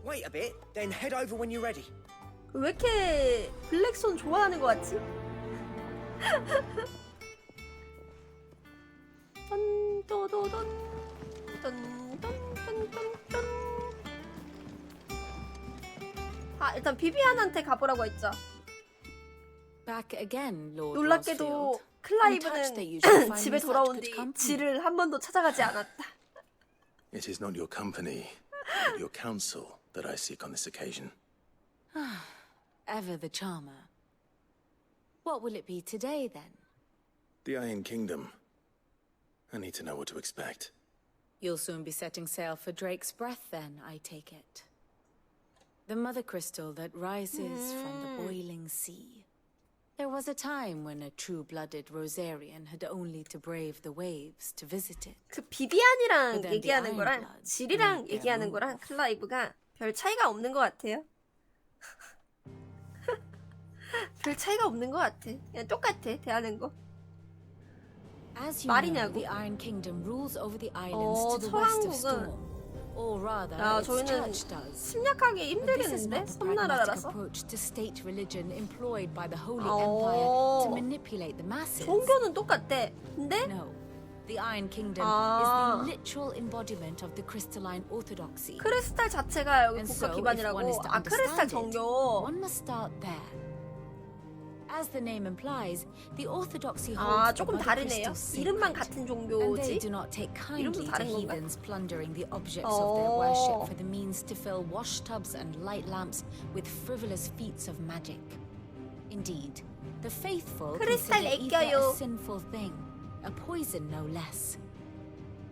Wait a bit, then head over when you're ready. 왜 이렇게 블랙손 좋아하는 것 같지? 던도도던 던던던던던. 아 일단 비비안한테 가보라고 했죠. Back again, Lord 놀랍게도 Rosfield. 클라이브는 집에 돌아온 뒤 지를 한 번도 찾아가지 않았다. It is not your company, but your counsel that I seek on this occasion. Ever the charmer. What will it be today, then? The Iron Kingdom. I need to know what to expect. You'll soon be setting sail for Drake's Breath then, I take it. The mother crystal that rises from the boiling sea. There was a time when a true-blooded Rosarian had only to brave the waves to visit it. 그 비비안이랑 얘기하는 거랑 질이랑 얘기하는 거랑 클라이브가 별 차이가 없는 것 같아요. 별 차이가 없는 것 같아. 그냥 똑같아 대하는 거. As you know, the Iron Kingdom rules over the islands to the west of Storm. Or rather, its church does. 침략하기 힘들겠는데? 섬나라라서. approach to state religion employed by the Holy Empire to manipulate the masses. 종교는 똑같대. 근데 No. The Iron Kingdom is the literal embodiment of the crystalline orthodoxy. 크리스탈 자체가 여기 국가 기반이라고. 아, 크리스탈 정교. One must start there. As the name implies, the orthodoxy holds 조금 다르네요. 이름만 같은 종교지. And they do not take kindly to heathens plundering the objects of their worship for the means to fill washtubs and light lamps with frivolous feats of magic. Indeed, the faithful consider ether a sinful thing, a poison no less.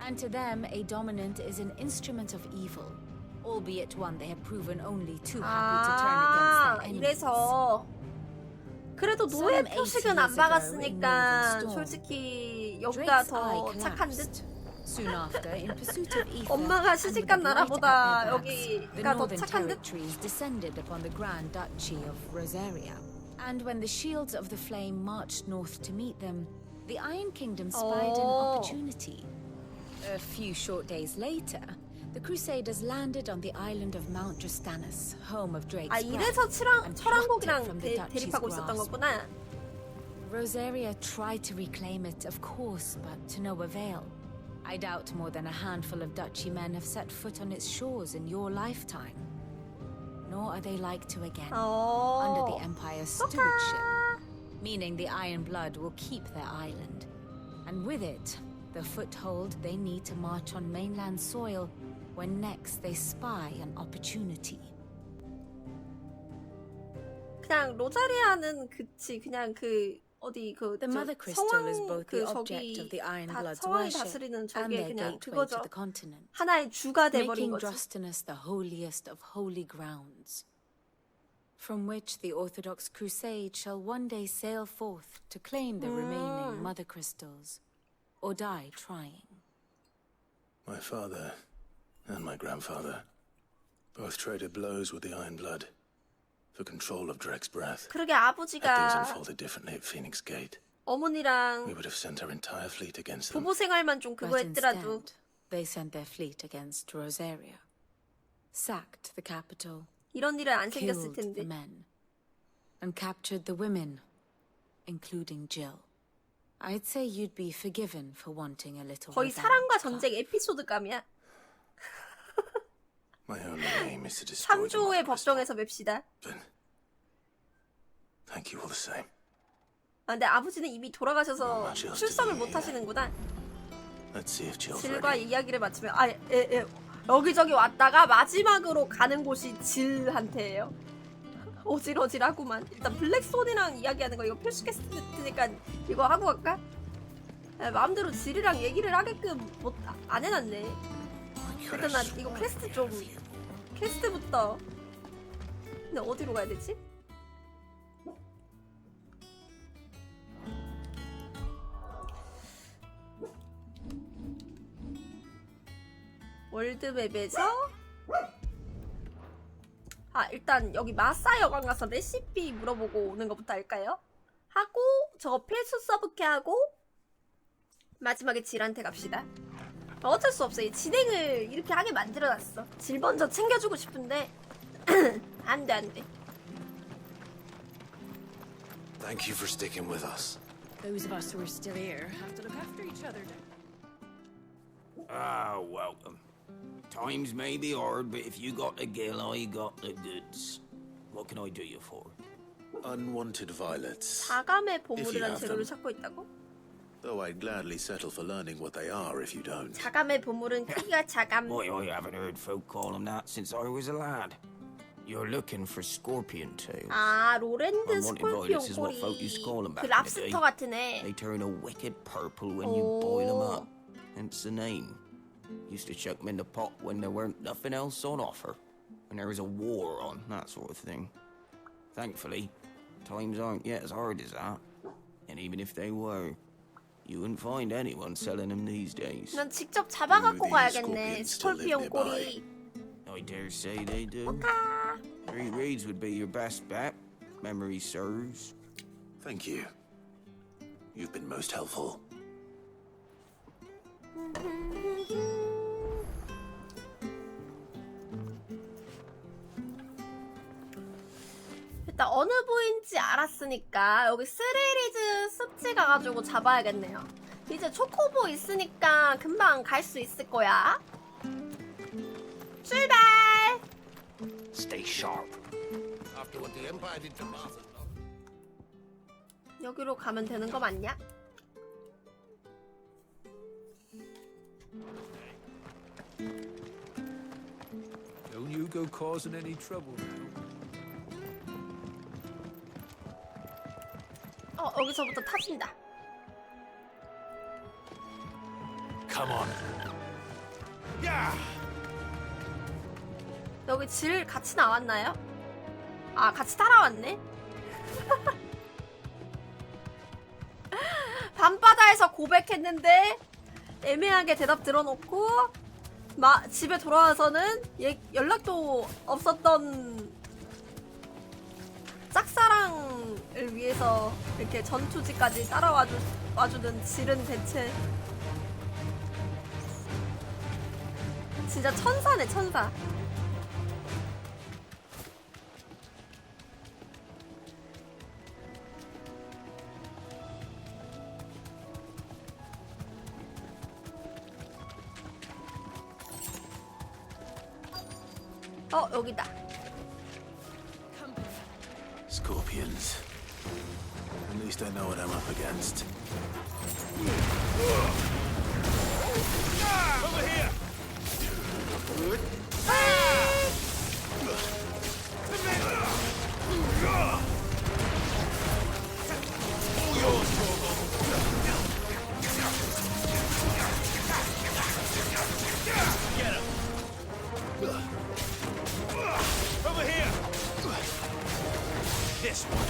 And to them, a dominant is an instrument of evil, albeit one they have proven only too happy to turn against their enemies. 이래서 그래도 노예 표식은 안 박았으니까 솔직히 여기가 더 착한 듯. 엄마가 시집간 나라보다 여기가 더 착한 듯. descended upon the Grand Duchy of Rosaria. And when the shields of the flame marched north to meet them, the Iron Kingdom spied an opportunity. A few short days later, the Crusaders landed on the island of Mount Justanus, home of Drake's Breath, 이래서 and 철왕국이랑 from the Duchy's 대립하고 있었던 grasp. 거구나. Rosaria tried to reclaim it, of course, but to no avail. I doubt more than a handful of Duchy men have set foot on its shores in your lifetime. Nor are they like to again, under the Empire's stewardship, meaning the Iron Blood will keep their island. And with it, the foothold they need to march on mainland soil when next they spy an opportunity. 그냥 로자리아는 그치 그냥 그 어디 그 The mother crystal is both the object of the Iron Blood's worship and their gateway to the continent, 하나의 주가 돼버린 making 거지. Justinus the holiest of holy grounds, from which the Orthodox Crusade shall one day sail forth to claim the remaining mother crystals, or die trying. My father and my grandfather both traded blows with the Iron Blood for control of Drake's Breath. 그러게 Had things 아버지가 unfolded differently at Phoenix Gate, 어머니랑 we would have sent our entire fleet against them. 부부 생활만 좀 그거 But 했더라도 instead, they sent their fleet against Rosaria, sacked the capital, 이런 일은 안 생겼을 killed the 텐데. men, and captured the women, including Jill. I'd say you'd be forgiven for wanting a little 거의 revenge. 사랑과 전쟁 에피소드감이야. My only aim is to destroy 3조 후에 법정에서 맵시다. Thank you all the same. 아, 근데 아버지는 이미 돌아가셔서 출석을 못 하시는구나. Let's see if Jill's 질과 ready. 이야기를 마치면 여기저기 왔다가 마지막으로 가는 곳이 질한테예요. 어질어질하구만. 일단 블랙손이랑 이야기하는 거 이거 필수 퀘스트니까 이거 하고 갈까? 마음대로 질이랑 얘기를 하게끔 안 해놨네. 일단 나 이거 퀘스트부터. 근데 어디로 가야 되지? 월드맵에서 일단 여기 마사 여관 가서 레시피 물어보고 오는 것부터 할까요? 하고 저거 필수 서브캐 하고 마지막에 질한테 갑시다. 어쩔 수 없어. 진행을 이렇게 하게 만들어놨어. 질 먼저 챙겨주고 싶은데 안돼 안돼. Thank you for sticking with us. Those of us who are still here have to look after each other. Ah, welcome. Times may be hard, but if you got the gill, I got the goods. What can I do you for? Unwanted violets. 자감의 보물이라는 재료를 찾고 있다고? Though I'd gladly settle for learning what they are if you don't. 자감의 보물은 크기가 자감. Why, I haven't heard folk call them that since I was a lad. You're looking for scorpion tails. 아, 로랜드 Unwanted 스콜피온 violets is what folk used to call them 꼬리. 그 back in the day. 랍스터 같은 애. They turn a wicked purple when you boil them up. Hence the name. Used to chuck them in the pot when there weren't nothing else on offer. When there was a war on, that sort of thing. Thankfully, times aren't yet as hard as that. And even if they were, you wouldn't find anyone selling them these days. 난 직접 잡아갖고 가야겠네. 스콜피온 꼬리. I dare say they do. 3 reeds would be your best bet. Memory serves. Thank you. You've been most helpful. 일단 어느 부인지 알았으니까 여기 스레리즈 습지 가가지고 잡아야겠네요. 이제 초코보 있으니까 금방 갈 수 있을 거야. 출발! Stay sharp. After what the Empire did to Martha. 여기로 가면 되는 거 맞냐? Don't you go causing any trouble now. 여기서부터 타진다. Come on. Yeah. 여기 질 같이 나왔나요? 아, 같이 따라왔네? 밤바다에서 고백했는데 애매하게 대답 들어놓고 집에 돌아와서는 연락도 없었던 짝사랑을 위해서 이렇게 전투지까지 따라와주는 질은 대체 진짜 천사네, 천사. 여기다. Scorpions. At least I know what I'm up against. Over here! All yours, Get him! Over here! This one.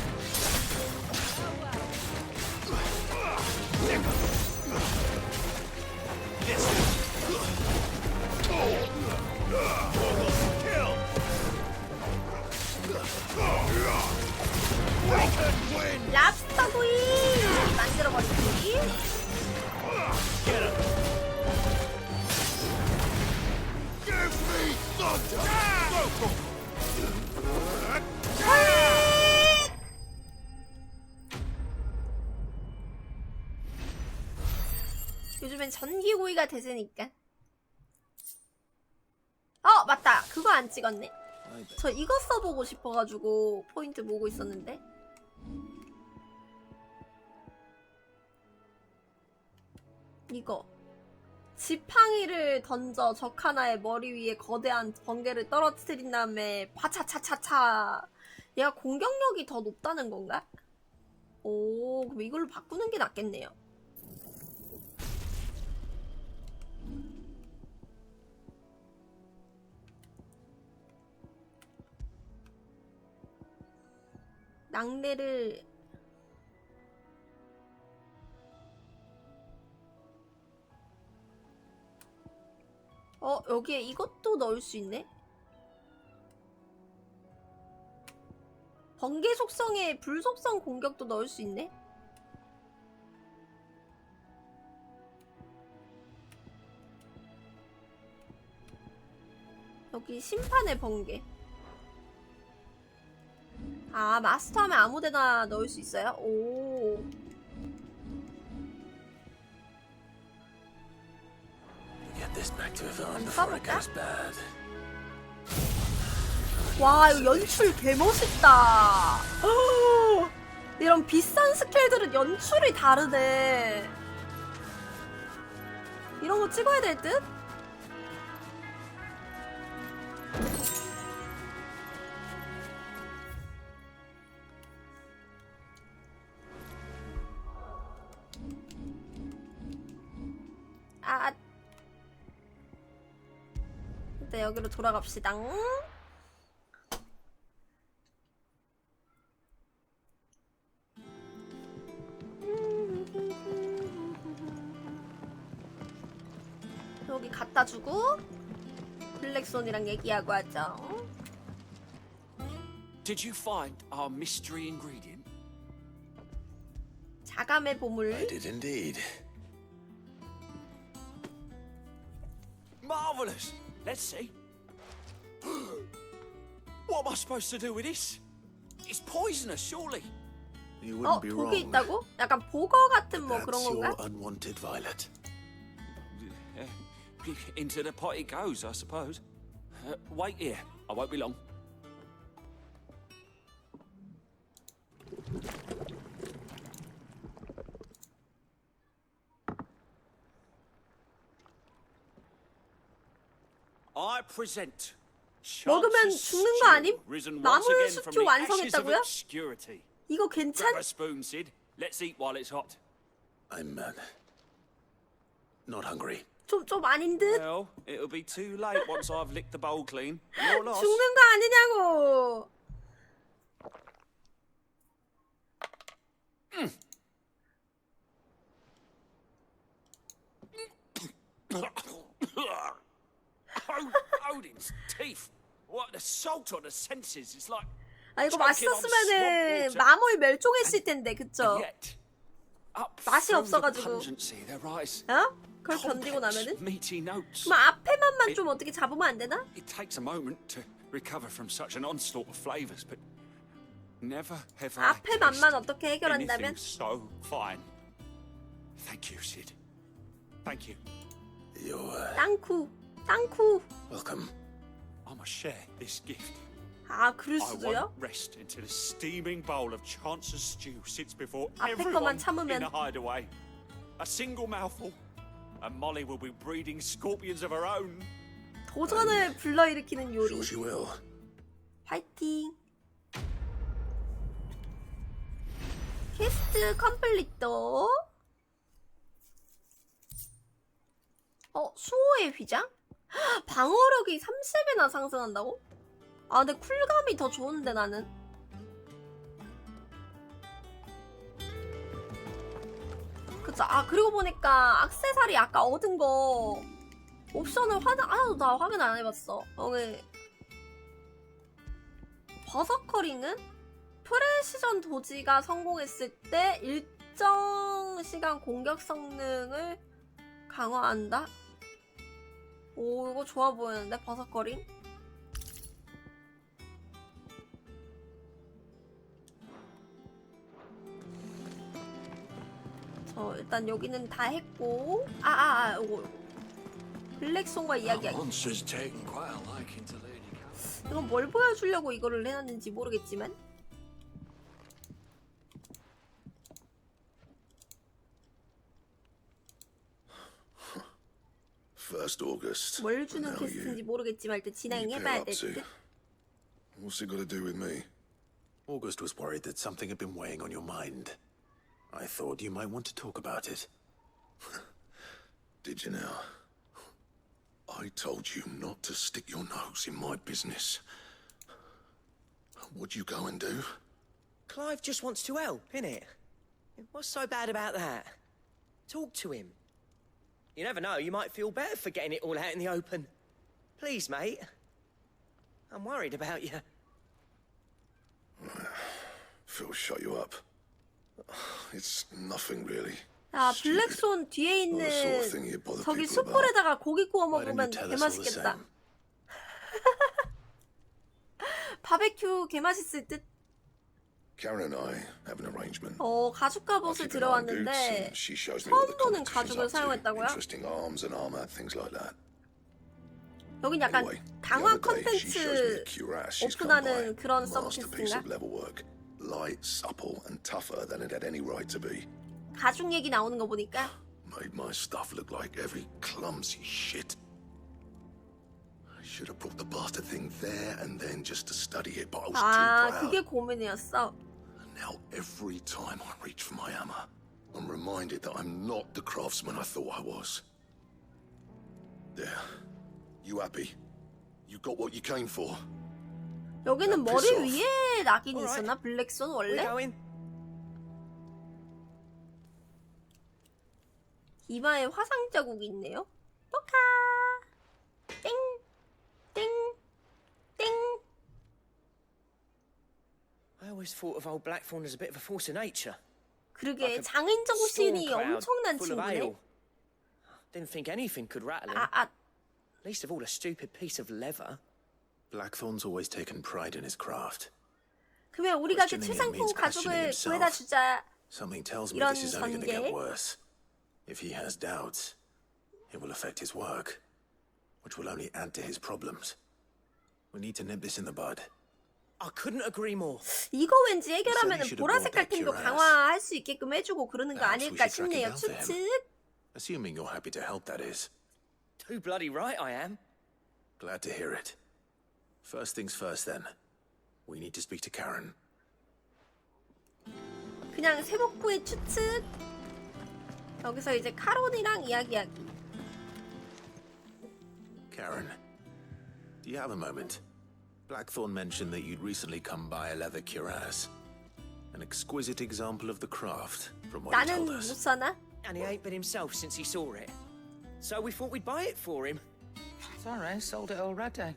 This one. Kill! 랍스터 구이 만들어버리기. Get him! Give me thunder! 요즘엔 전기구이가 대세니까. 맞다. 그거 안 찍었네. 저 이거 써보고 싶어가지고 포인트 모으고 있었는데. 이거. 지팡이를 던져 적 하나의 머리 위에 거대한 번개를 떨어뜨린 다음에 파차차차차. 얘가 공격력이 더 높다는 건가? 오, 그럼 이걸로 바꾸는 게 낫겠네요. 낙뢰를 여기에 이것도 넣을 수 있네? 번개 속성에 불 속성 공격도 넣을 수 있네? 여기 심판의 번개. 아, 마스터하면 아무데나 넣을 수 있어요? 오. Get this back to Yvonne before it goes bad. 와, 이거 연출 개멋있다. 이런 비싼 스킬들은 연출이 다르네. 이런 거 찍어야 될 듯? 일단 여기로 돌아갑시다. 여기 갖다 주고 블랙손이랑 얘기하고 하죠. Did you find our mystery ingredient? 자감의 보물. I did indeed. Marvelous. Let's see. What am I supposed to do with this? It's poisonous, surely. You wouldn't be 독이 wrong. 있다고? 약간 보거 같은 뭐 That's 그런 your 건가? unwanted violet. Into the pot it goes, I suppose. Wait here. I won't be long. I present. 먹으면 죽는 거 아님? 마물 스튜 완성했다고요? 이거 괜찮? Grab a spoon, Sid. Let's eat while it's hot. I'm not hungry. 좀 아닌 듯? Well, it'll be too late once I've licked the bowl clean. Your loss. 죽는 거 아니냐고. Odin's teeth. What the salt on the senses? It's like. 아 이거 맛있었으면은 마모이 멸종했을 텐데 그쵸? 맛이 없어가지고. 어? 그걸 견디고 나면은? 그럼 앞에 맛만 좀 어떻게 잡으면 안 되나? It takes a moment to recover from such an onslaught of flavors, but never have I 앞에 맛만 어떻게 anything 해결한다면? so fine. Thank you, Sid. Thank you. You're 땅쿠. welcome. I must share this gift. 아 그럴 I 수도요? won't rest until a steaming bowl of chance's stew sits before 앞에 everyone 것만 참으면. in a hideaway. A single mouthful, and Molly will be breeding scorpions of her own. 도전을 불러일으키는 요리. Sure she will. 화이팅. 퀘스트 컴플리트. 수호의 휘장? 방어력이 30배나 상승한다고? 아 근데 쿨감이 더 좋은데 나는. 그쵸. 아 그리고 보니까 액세서리 아까 얻은 거 옵션을 하나도 다 확인 안 해봤어. 여기 버서커링은 프레시전 도지가 성공했을 때 일정 시간 공격 성능을 강화한다? 오 이거 좋아 보이는데 버섯거림? 저 일단 여기는 다 했고 요거 블랙송과 이야기하기. 이건 뭘 보여주려고 이거를 해놨는지 모르겠지만 First August. 뭘 주는 퀘스트인지 모르겠지만 일단 진행해봐야 될 듯. What's it got to do with me? August was worried that something had been weighing on your mind. I thought you might want to talk about it. Did you now? I told you not to stick your nose in my business. What'd you go and do? Clive just wants to help, innit? What's so bad about that? Talk to him. You never know, you might feel better for getting it all out in the open. Please, mate. I'm worried about you. Phil shut you up. It's nothing really. 야 블랙손 뒤에 있는 저기 숯불에다가 고기 구워 먹으면 개맛있겠다. 바베큐 개맛있을 듯. Karen and I have an arrangement. 가죽 갑옷을 들어왔는데 처음 보는 가죽을 사용했다고요? Interesting arms and armor, things like that. 여긴 약간 강화 컨텐츠 오픈하는 그런 서비스인가? Light, supple, and tougher than it had any right to be. 가죽 얘기 나오는 거 보니까 Made my stuff look like every clumsy shit. I should have brought the bastard thing there and then just to study it, but I was too proud. 그게 고민이었어. And now every time I reach for my hammer, I'm reminded that I'm not the craftsman I thought I was. There. You happy? You got what you came for? 여기는 머리 piss 위에 낙인이 있었나? 블랙손 원래? 이마에 화상 자국이 있네요. 똑카 땡 땡 땡. I always thought of old Blackthorn as a bit of a force of nature. 그러게 장인 정신이 엄청난 친구네. Didn't think anything could rattle him. Least of all a stupid piece of leather. Blackthorn's always taken pride in his craft. 그러면 우리가 그 최상품 가죽을 구해다 주자. Something tells me 이런 this is only going to 전개. get worse. If he has doubts, it will affect his work, which will only add to his problems. We need to nip this in the bud. I couldn't agree more. 이거 왠지 해결하면은 보라색깔 팀도 강화할 수 있게끔 해주고 그러는 거 아닐까 싶네요. 추측. Assuming you're happy to help, that is. Too bloody right I am. Glad to hear it. First things first, then. We need to speak to Karen. 그냥 세복구의 추측. 여기서 이제 카론이랑 이야기하기. Karen, do you have a moment? Blackthorn mentioned that you'd recently come by a leather cuirass. An exquisite example of the craft, from what he 나는 told 못 us. 사나? And he ain't been himself since he saw it. So we thought we'd buy it for him. Sorry, sold it already.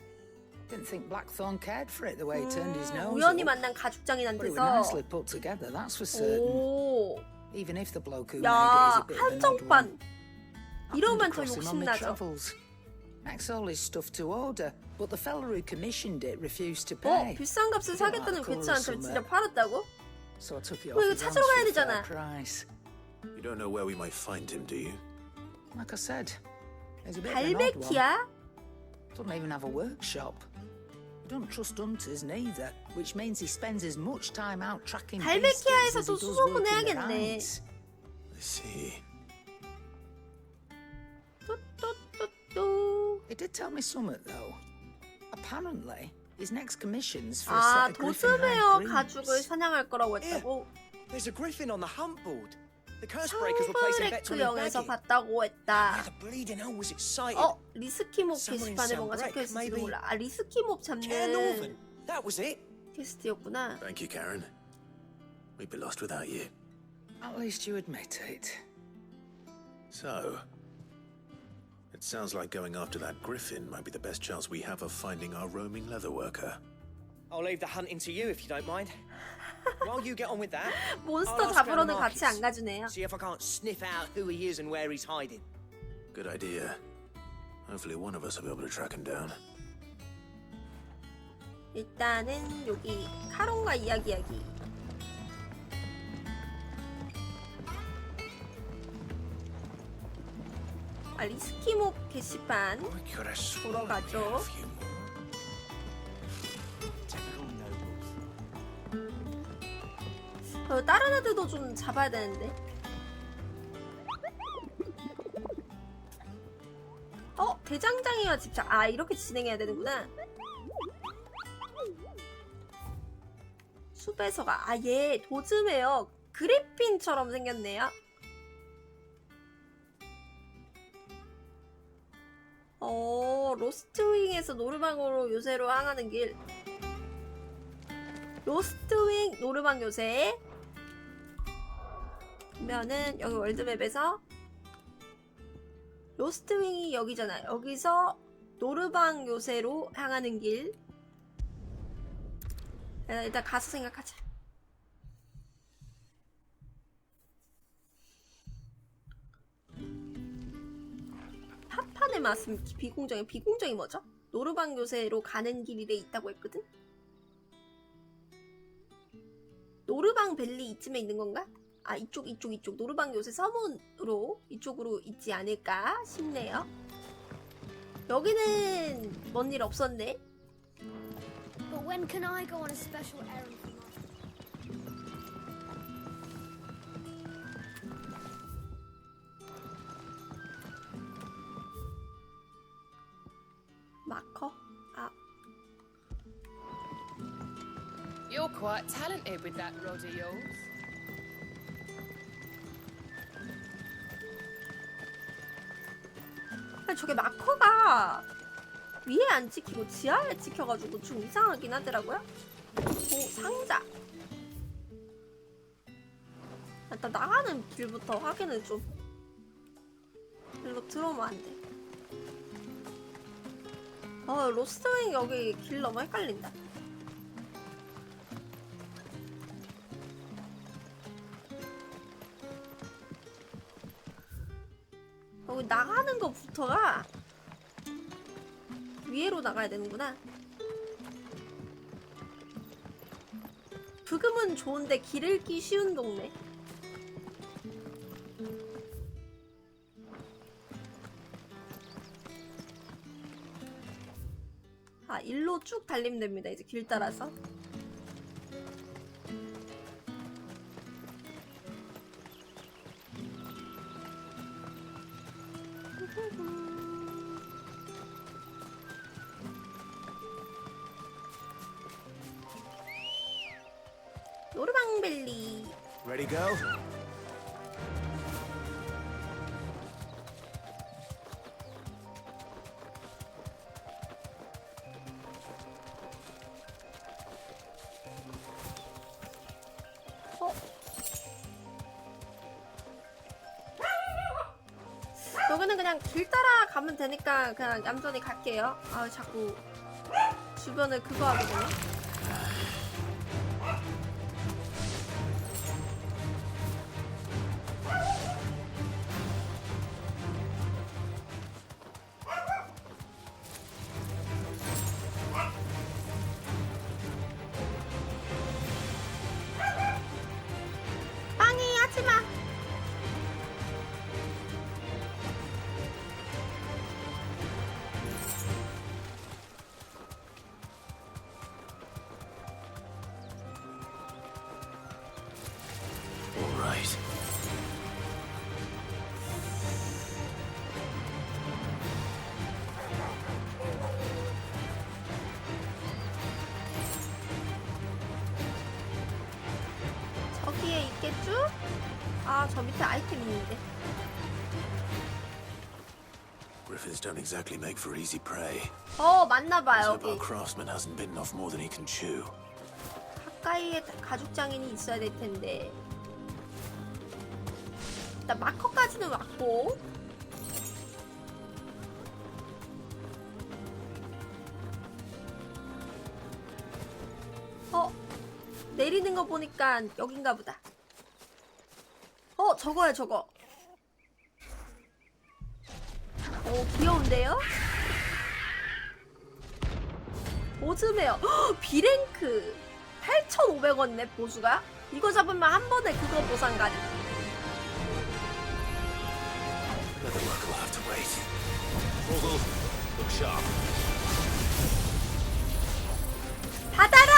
Didn't think Blackthorn cared for it the way he turned his nose 우연히 up. 만난 가죽장인한테서. But it was nicely put together, that's for certain. 오. Even if the bloke who made it is 야, a bit of an odd one. 한정판. 이러면 더 Happened across him on my 욕심나죠. travels. Makes all his stuff to order, but the fella who commissioned it refused to pay. 비싼 값에 사겠다는 괴짜한 절 진짜 팔았다고? So I took it 뭐 off 이거 his hands 찾으러 가야 for a fair 되잖아. price. You don't know where we might find him, do you? Like I said, he's a bit of an odd one. 발베키야? Doesn't even have a workshop. He don't trust hunters neither, which means he spends as much time out tracking beasts as 발베키아에서도 he does 수소문 working the 해야겠네. hides. I see. He did tell me something though. Apparently, his next commission's for a 아, set of griffin 도스베어 hide 가죽을 greaves. 사냥할 거라고 했다고? There's a griffin on the hunt board. The curse breakers were placing bets on him 상브레크령에서 begging. 봤다고 했다. The bleeding hell was excited. 리스키몹 Someone in 게시판에 뭔가 Sam Breck, 적혀있을지도 maybe. 몰라. 아, 리스키몹 Care Northern. 잡는 That was it. 퀘스트였구나. Thank you, Karen. We'd be lost without you. At least you admit it. So, it sounds like going after that griffin might be the best chance we have of finding our roaming leather worker. I'll leave the hunting to you if you don't mind. While you get on with that, 몬스터 I'll ask around the 잡으러는 같이 안 markets. 가주네요. See if I can't sniff out who he is and where he's hiding. Good idea. Hopefully one of us will be able to track him down. 일단은 여기 카론과 이야기하기. 아, 리스키몹 게시판 보러 가죠. 다른 애들도 좀 잡아야 되는데. 대장장이와 집착. 아, 이렇게 진행해야 되는구나. 숲에서가. 아, 얘 도즈메요. 그리핀처럼 생겼네요. 로스트윙에서 노르방으로 요새로 향하는 길. 로스트윙 노르방 요새. 그러면은 여기 월드맵에서 로스트윙이 여기잖아. 여기서 노르방 요새로 향하는 길. 일단 가서 생각하자. 파판의 말씀 비공정이 뭐죠? 노르방 요새로 가는 길에 있다고 했거든? 노르방 밸리 이쯤에 있는 건가? 아, 이쪽 노르방 요새 서문으로 이쪽으로 있지 않을까 싶네요. 여기는 뭔 일 없었네. But when can I go on a special errand? 마커? 아. You're quite talented with that rod of yours. 저게 마커가 위에 안 찍히고 지하에 찍혀가지고 좀 이상하긴 하더라고요. 오, 상자. 일단 나가는 길부터 확인을 좀. 일로 들어오면 안 돼. 로스트윙 여기 길 너무 헷갈린다. 여기 나가는 거부터가 위로 나가야 되는구나. 부금은 좋은데 길 잃기 쉬운 동네. 아, 일로 쭉 달리면 됩니다. 이제 길 따라서. 노르방벨리. Ready, go? 여기는 그냥 길 따라 가면 되니까 그냥 얌전히 갈게요. 아, 자꾸 주변을 그거 하게 되네. 빵이 하지마. Right. 저기에 있겠죠? 아, 저 밑에 아이템 있는데. Griffins don't exactly make for easy prey. 맞나봐요, Hope our 여기. craftsman hasn't bitten off more than he can chew. 가까이에 가죽장인이 있어야 될 텐데. 일단 마커까지는 왔고. 내리는 거 보니까 여긴가 보다. 저거야, 저거. 귀여운데요? 보즈메어. B랭크. 8,500원네, 보수가. 이거 잡으면 한 번에 그거 보상 가능. Another work will have to wait. Morgul, look sharp. 받아라!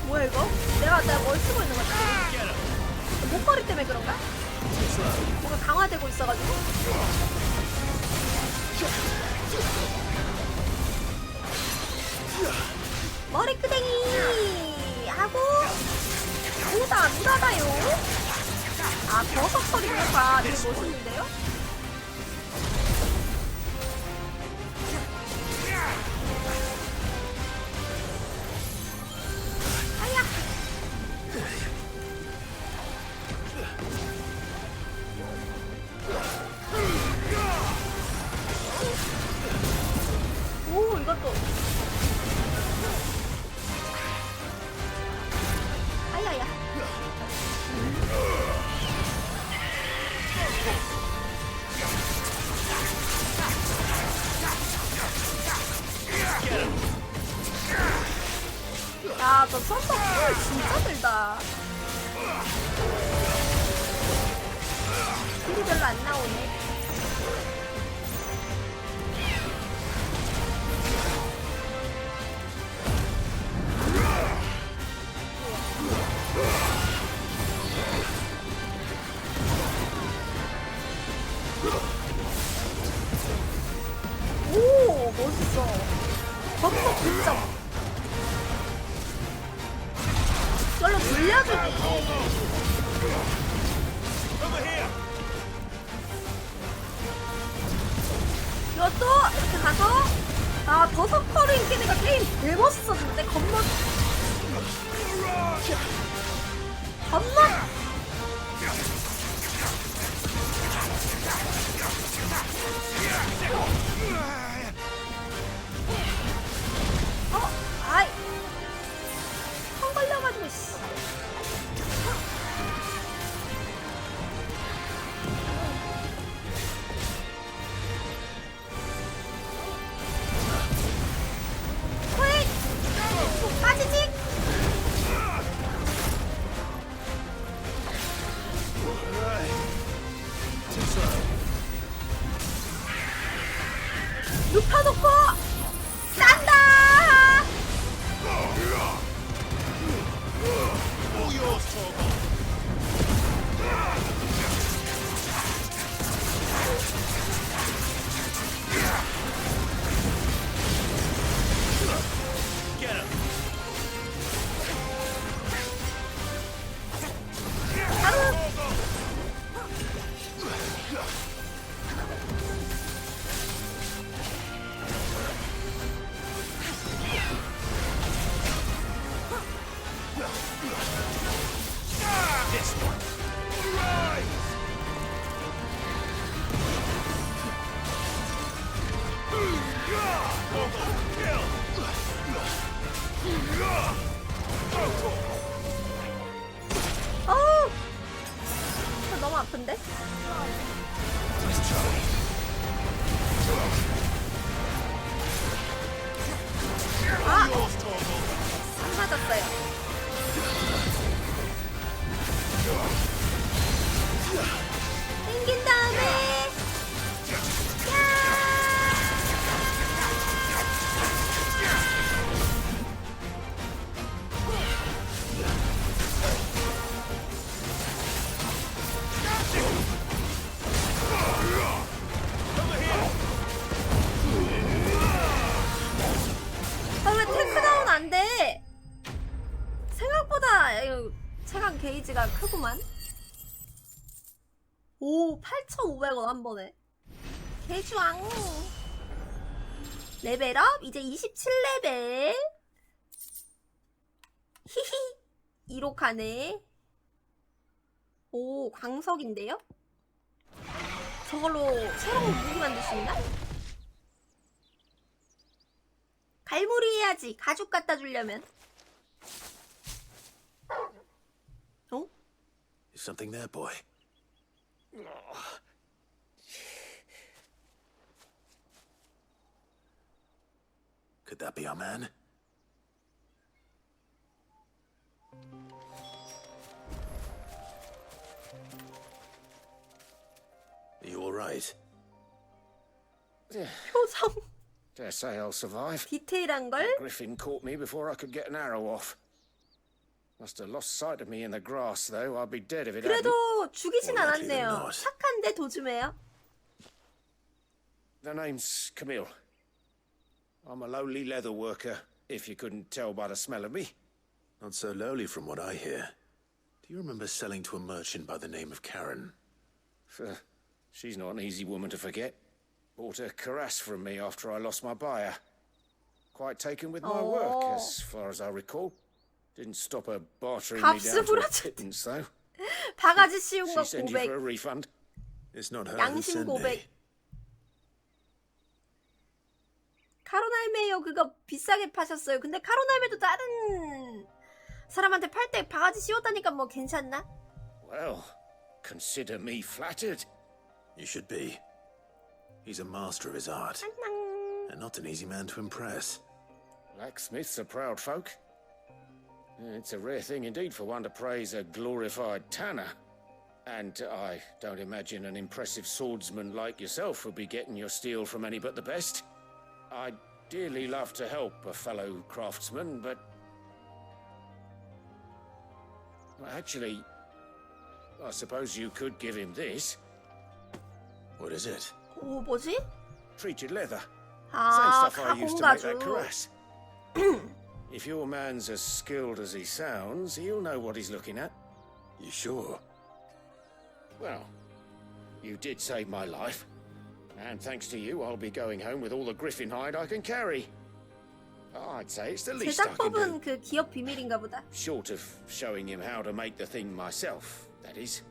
뭐야 이거? 내가 뭘 쓰고 있는 거지? 목걸이 때문에 그런가? 뭔가 강화되고 있어가지고. 머리끄댕이 하고 보다 안 닫아요. 아, 버섯 소리가 되게 멋있는데요? 아야! 오, 이것도. 아야야. 야, 저 썬더 꿀 진짜 들다. 딜이 별로 안 나오네. 오, 멋있어. 거기서 진짜 이걸로 돌려주기. 버섯커를 인기 내가 게임 제일 멋있었는데 겁나 아이 성 걸려가지고 씨. 호잇! 빠지지? 눕혀놓고 싼다! 어우! 너무 아픈데? 아! 안 맞았어요. 땡긴 다음에 아, 왜 테크다운 안 돼? 생각보다 체감 게이지가 크구만. 오, 8,500원 한 번에. 개주왕. 레벨업 이제 27레벨. 히히. 1호 가네. 오, 광석인데요? 저걸로 새로운 무기 만들 수 있나? 갈무리 해야지. 가죽 갖다 주려면. 어? Is something there, boy? Could that be our man? Are you all right? 표정 Dare say I'll survive. 디테일한 걸? Griffin caught me before I could get an arrow off. Must have lost sight of me in the grass, though. I'd be dead if it hadn't. 그래도 죽이진 않았네요. 착한데 도주매요. The name's Camille. I'm a lowly leather worker, if you couldn't tell by the smell of me. Not so lowly from what I hear. Do you remember selling to a merchant by the name of Karen? She's not an easy woman to forget. Bought a cuirass from me after I lost my buyer. Quite taken with my work, as far as I recall. Didn't stop her bartering me down to a pittance, though. 바가지 씌운 거 She sent you 고백. for a refund. It's not her who 양심 sent 고백. me. 카로날메요 그거 비싸게 파셨어요. 근데 카로날메도 다른 사람한테 팔 때 바가지 씌웠다니까 뭐 괜찮나? Well, consider me flattered. You should be. He's a master of his art. And not an easy man to impress. Blacksmiths are proud folk. It's a rare thing indeed for one to praise a glorified tanner. And I don't imagine an impressive swordsman like yourself would be getting your steel from any but the best. I'd dearly love to help a fellow craftsman, but... Well, actually, I suppose you could give him this. What is it? 오, 뭐지? Treated leather. 아, Same stuff I used to make that 가공가죽. cuirass. If your man's as skilled as he sounds, he'll know what he's looking at. You sure? Well, you did save my life. And thanks to you, I'll be going home with all the griffin hide I can carry. I'd say it's the least I can 제작법은 do. 그 기업 비밀인가 보다. Short of showing him how to make the thing myself, that is.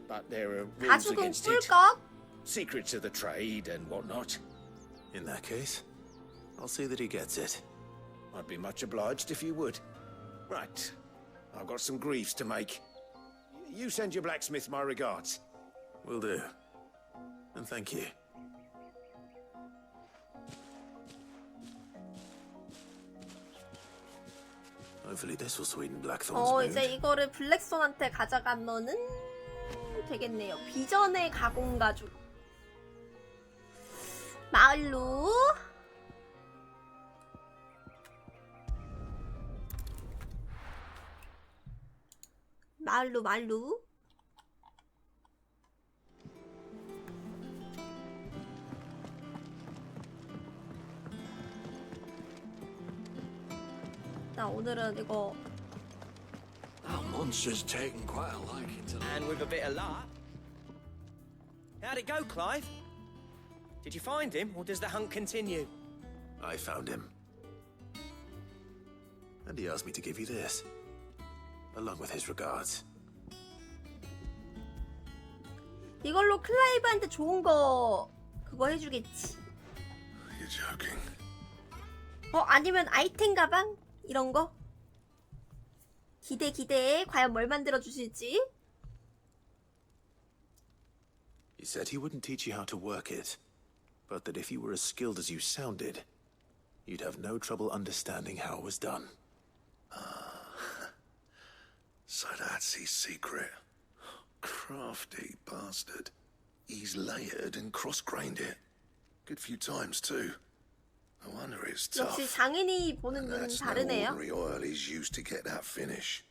But there are rules 가죽은 against it. 꿀꺽. Secrets of the trade and whatnot. In that case, I'll see that he gets it. I'd be much obliged if you would. Right. I've got some greaves to make. You send your blacksmith my regards. Will do. And thank you. Hopefully this will sweeten Blackthorn's mood. 이제 이거를 블랙손한테 가져가면은 되겠네요. 비전의 가공 가죽. 마을로. 마을로. 자, 오늘은 이거 Our monster's taken quite a liking to And with a bit of luck. How'd it go, Clive? Did you find him, or does the hunt continue? I found him. And he asked me to give you this, along with his regards. 이걸로 클라이브한테 좋은 거 그거 해주겠지. You're joking. 아니면 아이템 가방 이런 거? 기대. 과연 뭘 만들어 주실지. He said he wouldn't teach you how to work it, but that if you were as skilled as you sounded, you'd have no trouble understanding how it was done. So that's his secret. Crafty bastard. He's layered and cross-grained it. Good few times too. No wonder it's tough. 역시 장인이 보는 눈은 That's no 다르네요. ordinary oil he's used to get that finish.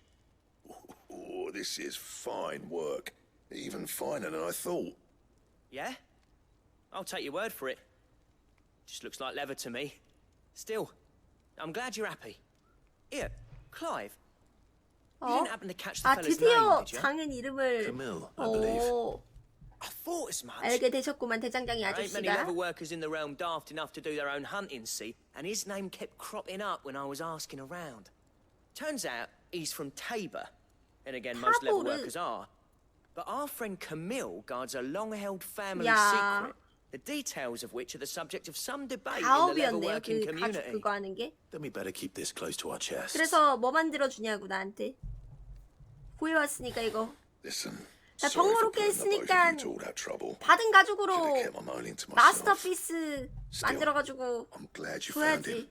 Oh, this is fine work. Even finer than I thought. Yeah? I'll take your word for it. Just looks like leather to me. Still, I'm glad you're happy. Here, Clive. You didn't happen to catch the fella's 드디어 name, did you? 장인 이름을 Camille, I believe. I thought as much. 알게 되셨구만 대장장이 There ain't many 아저씨가. leather workers in the realm daft enough to do their own hunting, see? And his name kept cropping up when I was asking around. Turns out he's from Tabor. And again, most leather 타보르. workers are. But our friend Camille guards a long-held family 야. secret, the details of which are the subject of some debate in the leather 가업이었네요. working 그 가죽 community. 그거 하는 게. Then we better keep this close to our chest. 그래서 뭐 만들어 주냐고 나한테. 구해왔으니까 이거. Listen. 나 Sorry for 번거롭게 putting the both of 했으니까 you to all that trouble. 받은 가죽으로 Should've kept my moaning to myself. 마스터피스 만들어가지고 I'm glad you found 줘야지. him.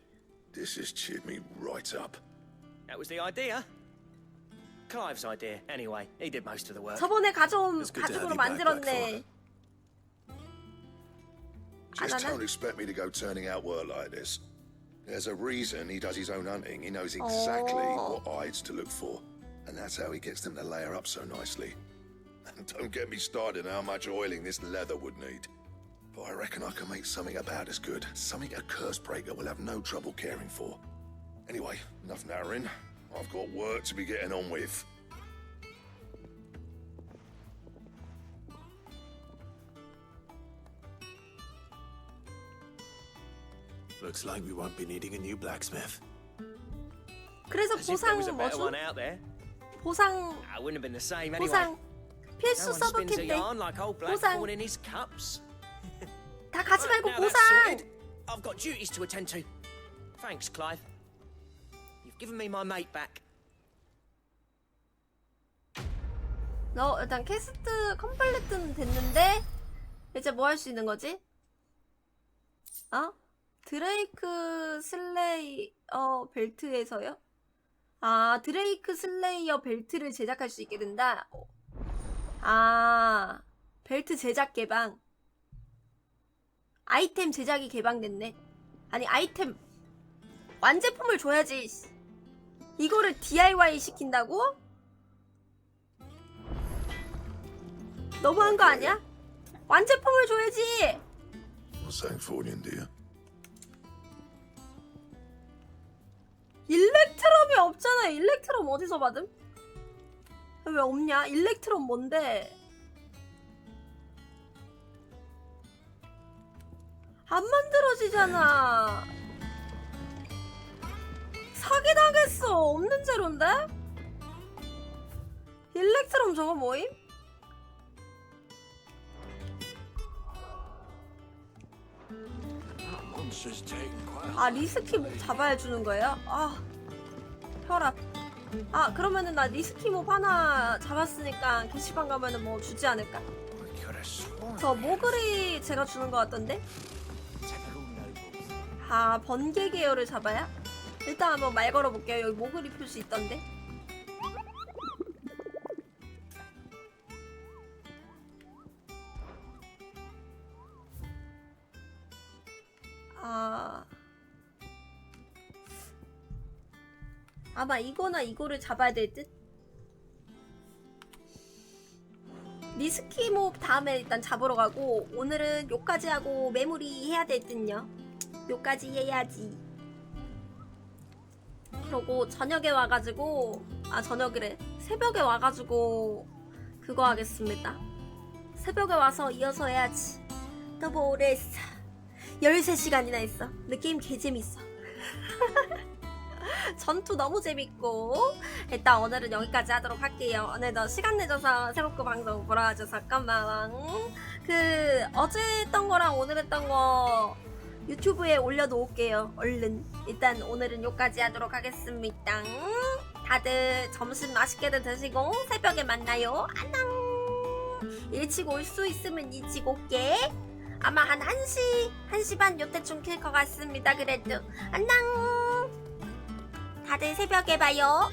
This has cheered me right up. That was the idea. Clive's idea, anyway. He did most of the work. 저번에 가져온 It's good to have 가죽으로 you back, 만들었네. Just 하나는? don't expect me to go turning out work like this. There's a reason he does his own hunting. He knows exactly what hides to look for. And that's how he gets them to layer up so nicely. And don't get me started on how much oiling this leather would need. But I reckon I can make something about as good. Something a curse breaker will have no trouble caring for. Anyway, enough narrowing. I've got work to be getting on with. Looks like we won't be needing a new blacksmith. 그래서 As if there 보상 was a better 뭐죠? one out there. 보상 I wouldn't have been the same anyway. 보상 필수 No one spins a 서브캔데 yarn like old 보상 Blackthorn in his cups. 다 가지 Right, 말고 now that's 보상. sorted. I've got duties to attend to. Thanks, Clive. You've given me my mate back. 너 일단 캐스트 컴플리트는 됐는데 이제 뭐 할 수 있는 거지? 드레이크 슬레이어 벨트에서요? 드레이크 슬레이어 벨트를 제작할 수 있게 된다. 벨트 제작 개방. 아이템 제작이 개방됐네. 아니 아이템 완제품을 줘야지. 이거를 DIY 시킨다고? 너무한 거 아니야? 완제품을 줘야지. What's that for you, dear? 일렉트럼이 없잖아. 일렉트럼 어디서 받음? 왜 없냐? 일렉트럼 뭔데? 안 만들어지잖아. 사기당했어. 없는 재료인데? 일렉트럼 저거 뭐임? 아, 리스키 잡아야 주는 거예요? 아, 혈압. 아, 그러면은 나 리스키 몹 하나 잡았으니까 게시판 가면은 뭐 주지 않을까? 저 모글이 제가 주는 거 같던데? 아, 번개 계열을 잡아야? 일단 한번 말 걸어볼게요. 여기 모글이 표시 있던데? 아, 아마 이거나 이거를 잡아야 될 듯? 리스키 몹 다음에 일단 잡으러 가고 오늘은 요까지 하고 메모리 해야 될 듯요. 요까지 해야지. 그러고 저녁에 와가지고, 아 저녁이래, 새벽에 와가지고 그거 하겠습니다. 새벽에 와서 이어서 해야지. 너무 오래 했어. 13시간이나 했어. 근데 게임 개재밌어. 전투 너무 재밌고. 일단 오늘은 여기까지 하도록 할게요. 오늘도 시간 내줘서 새롭게 방송 보러 와줘서 고마워. 그 어제 했던 거랑 오늘 했던 거 유튜브에 올려놓을게요. 얼른. 일단 오늘은 여기까지 하도록 하겠습니다. 다들 점심 맛있게들 드시고 새벽에 만나요. 안녕. 일찍 올 수 있으면 일찍 올게. 아마 한 1시 반 요때쯤 킬 것 같습니다. 그래도 안녕. 다들 새벽에 봐요.